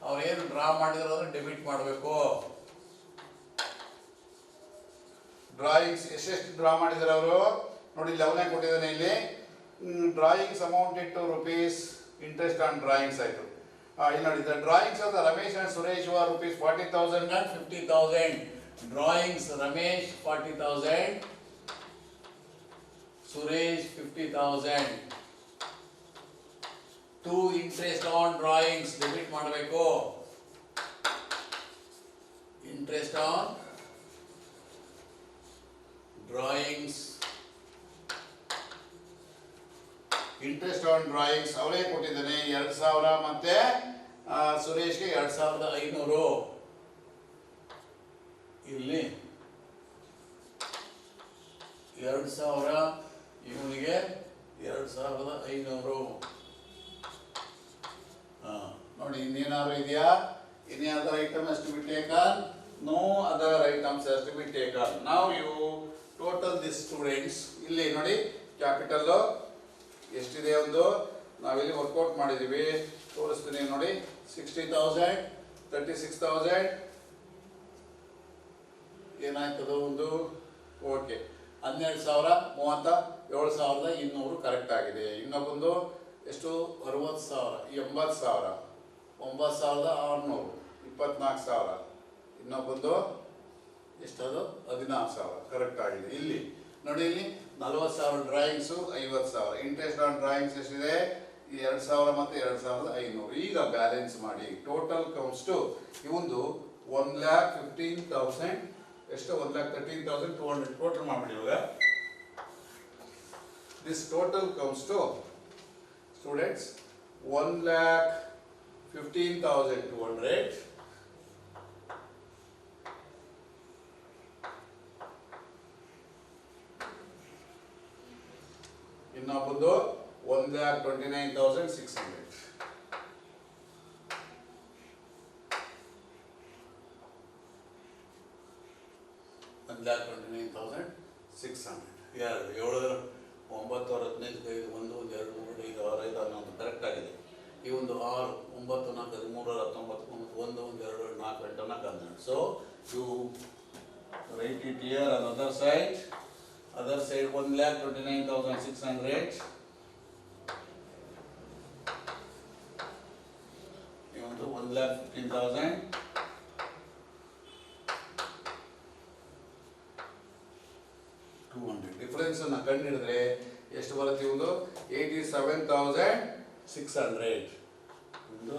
ಅವ್ರೇನು ಡ್ರಾ ಮಾಡಿದ್ರು ಅದನ್ನು ಡೆಬಿಟ್ ಮಾಡಬೇಕು. ಡ್ರಾಯಿಂಗ್ಸ್ ಎಷ್ಟೆಷ್ಟು ಡ್ರಾ ಮಾಡಿದ್ದಾರೆ ಅವರು ನೋಡಿ, ಇಲ್ಲಿ ಅವನೇ ಕೊಟ್ಟಿದ್ದಾನೆ. ಇಲ್ಲಿ drawings amounted to rupees, interest on drawings ಆಯಿತು. ಇಲ್ಲಿ ನೋಡಿ, the drawings of the Ramesh and Suresh were rupees 40,000 and 50,000. Drawings Ramesh 40,000, Suresh 50,000. 2 interest on drawings debit ಮಾಡಬೇಕು. Interest on drawings, interest on drawings ಅವರೇ ಕೊಟ್ಟಿದ್ದಾನೆ 2,000 ಮತ್ತೆ ಸುರೇಶ್ಗೆ 2,500. ಇಲ್ಲಿ 2,000, ಇವನಿಗೆ 2,500. ನೋಡಿ, ಇನ್ನೇನಾದ್ರು ಇದೆಯಾ? any other item has to be taken? No other items has to be taken. Now you total these students. ಇಲ್ಲಿ ನೋಡಿ, ಕ್ಯಾಪಿಟಲ್ ಎಷ್ಟಿದೆ ಒಂದು ನಾವಿಲ್ಲಿ ವರ್ಕೌಟ್ ಮಾಡಿದ್ದೀವಿ, ತೋರಿಸ್ತೀನಿ ನೋಡಿ. 60,000, 36,000 ಏನಾಯ್ತದ ಒಂದು. ಓಕೆ, 12,000, 37,200 ಕರೆಕ್ಟ್ ಆಗಿದೆ. ಇನ್ನೊಬ್ಬಂದು ಎಷ್ಟು? 60,000, 80,000, 9,600, 24,000. ಇನ್ನೊಬ್ಬಂದು ಎಷ್ಟದು? 16,000 ಕರೆಕ್ಟ್ ಆಗಿದೆ. ಇಲ್ಲಿ ನೋಡಿ, ಇಲ್ಲಿ 40,000 ಡ್ರಾಯಿಂಗ್ಸು, 50,000. ಇಂಟ್ರೆಸ್ಟ್ ಆನ್ ಡ್ರಾಯಿಂಗ್ಸ್ ಎಷ್ಟಿದೆ? 2,000 ಮತ್ತು 2,500. ಈಗ ಬ್ಯಾಲೆನ್ಸ್ ಮಾಡಿ. ಟೋಟಲ್ ಕಮ್ಸ್ ಟು ಇವಂದು 1,15,000. ಎಷ್ಟು? 1,13,200 ಟೋಟಲ್ ಮಾಡಿಬಿಡಿ ಇವಾಗ. This total comes to students 1,13,200. 15,200. ಇನ್ನೊಂದು 1,29,600. 1,29,600. ಎರಡು 7 9 15 1 2 3 4 5 6 5 11 ಕರೆಕ್ಟ್ ಆಗಿದೆ. ಈ ಒಂದು 6 9 4 13 19 1 2 4 8 12. So you write it here on other side. Other side 1,29,600. You want to 1,15,000. Difference ಅನ್ನು ಕಂಡುಹಿಡಿದ್ರೆ ಎಷ್ಟು ಬರುತ್ತೆ? ಒಂದು 87,600. ಒಂದು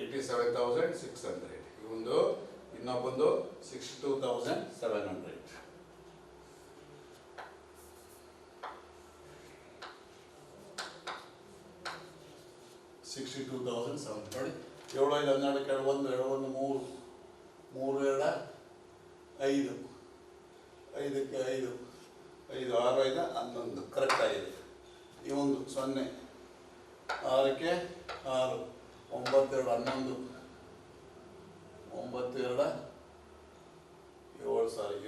87,600. ಒಂದು ಇನ್ನೊಂದು 62,700. 62,700 ನೋಡಿ. 7 5 12 ಕೆಳಗೆ 1 2 1 3 3 2 5 5ಕ್ಕೆ 5 5 6 5 11 ಕರೆಕ್ಟ್ ಆಗಿದೆ. ಈ ಒಂದು 0 6ಕ್ಕೆ 6 9 2 11 9 2 7 ಸಾರಿ 7 2 ಸಾರಿ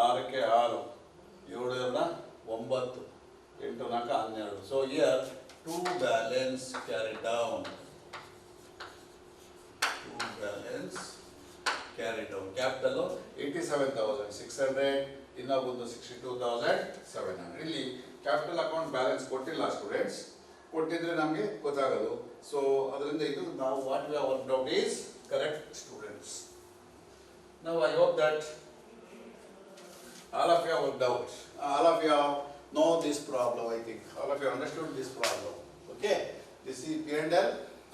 6ಕ್ಕೆ 6 7 2 9 8 4 12. So here 2 balance carried down. 2 balance carried down. Capital 87,600. ಇನ್ನೊಂದು 62,700. ಇಲ್ಲಿ ಕ್ಯಾಪಿಟಲ್ ಅಕೌಂಟ್ ಬ್ಯಾಲೆನ್ಸ್ ಕೊಟ್ಟಿಲ್ಲ ಸ್ಟೂಡೆಂಟ್ಸ್. ಕೊಟ್ಟಿದ್ರೆ ನಮಗೆ ಗೊತ್ತಾಗೋದು. ಸೊ ಅದರಿಂದ ಇದು ನಾವು what we have worked out is correct students. Now I hope that all of you have worked out. All of you know this problem, I think. All of you understood this problem. Okay? This is P&L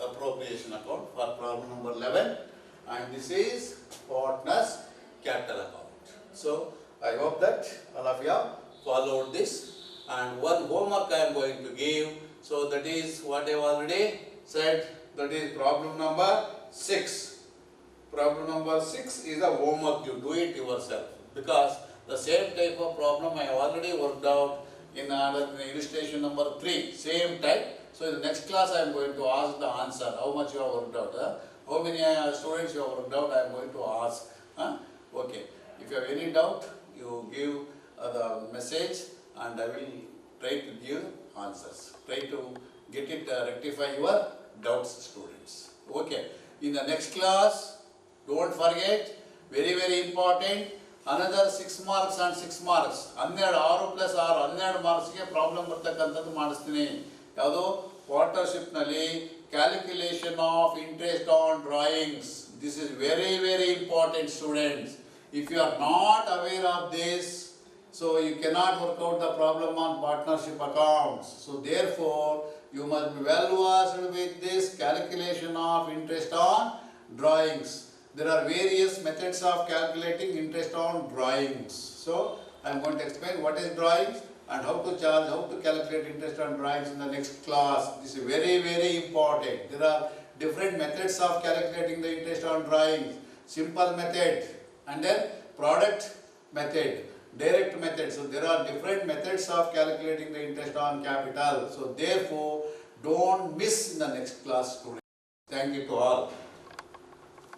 appropriation account for problem number 11. And this is partners capital account. So I hope that all of you have followed this. And one homework I am going to give. So that is what I have already said. That is problem number 6. Problem number 6 is a homework. You do it yourself, because the same type of problem I have already worked out in illustration number 3. Same type. So in the next class I am going to ask the answer. How much you have worked out? How many students you have worked out? I am going to ask. Okay. If you have any doubt, you give the message and I will try to give answers. Try to get it, rectify your doubts, students. Okay. In the next class, don't forget, very very important, another 6 marks and 6 marks. 12 6 plus 6 12 ಮಾರ್ಕ್ಸ್ಗೆ problem ಬರ್ತಕ್ಕಂಥದ್ದು ಮಾಡಿಸ್ತೀನಿ. ಯಾವುದು? ಪಾರ್ಟ್ನರ್ಶಿಪ್ನಲ್ಲಿ calculation of interest on drawings. This is very very important students. If you are not aware of this, so you cannot work out the problem on partnership accounts. So therefore, you must be well versed with this calculation of interest on drawings. There are various methods of calculating interest on drawings. So I am going to explain what is drawings and how to charge, how to calculate interest on drawings in the next class. This is very very important. There are different methods of calculating the interest on drawings. Simple method, and then product method, direct method. So there are different methods of calculating the interest on capital. So therefore, don't miss in the next class, students. Thank you to all.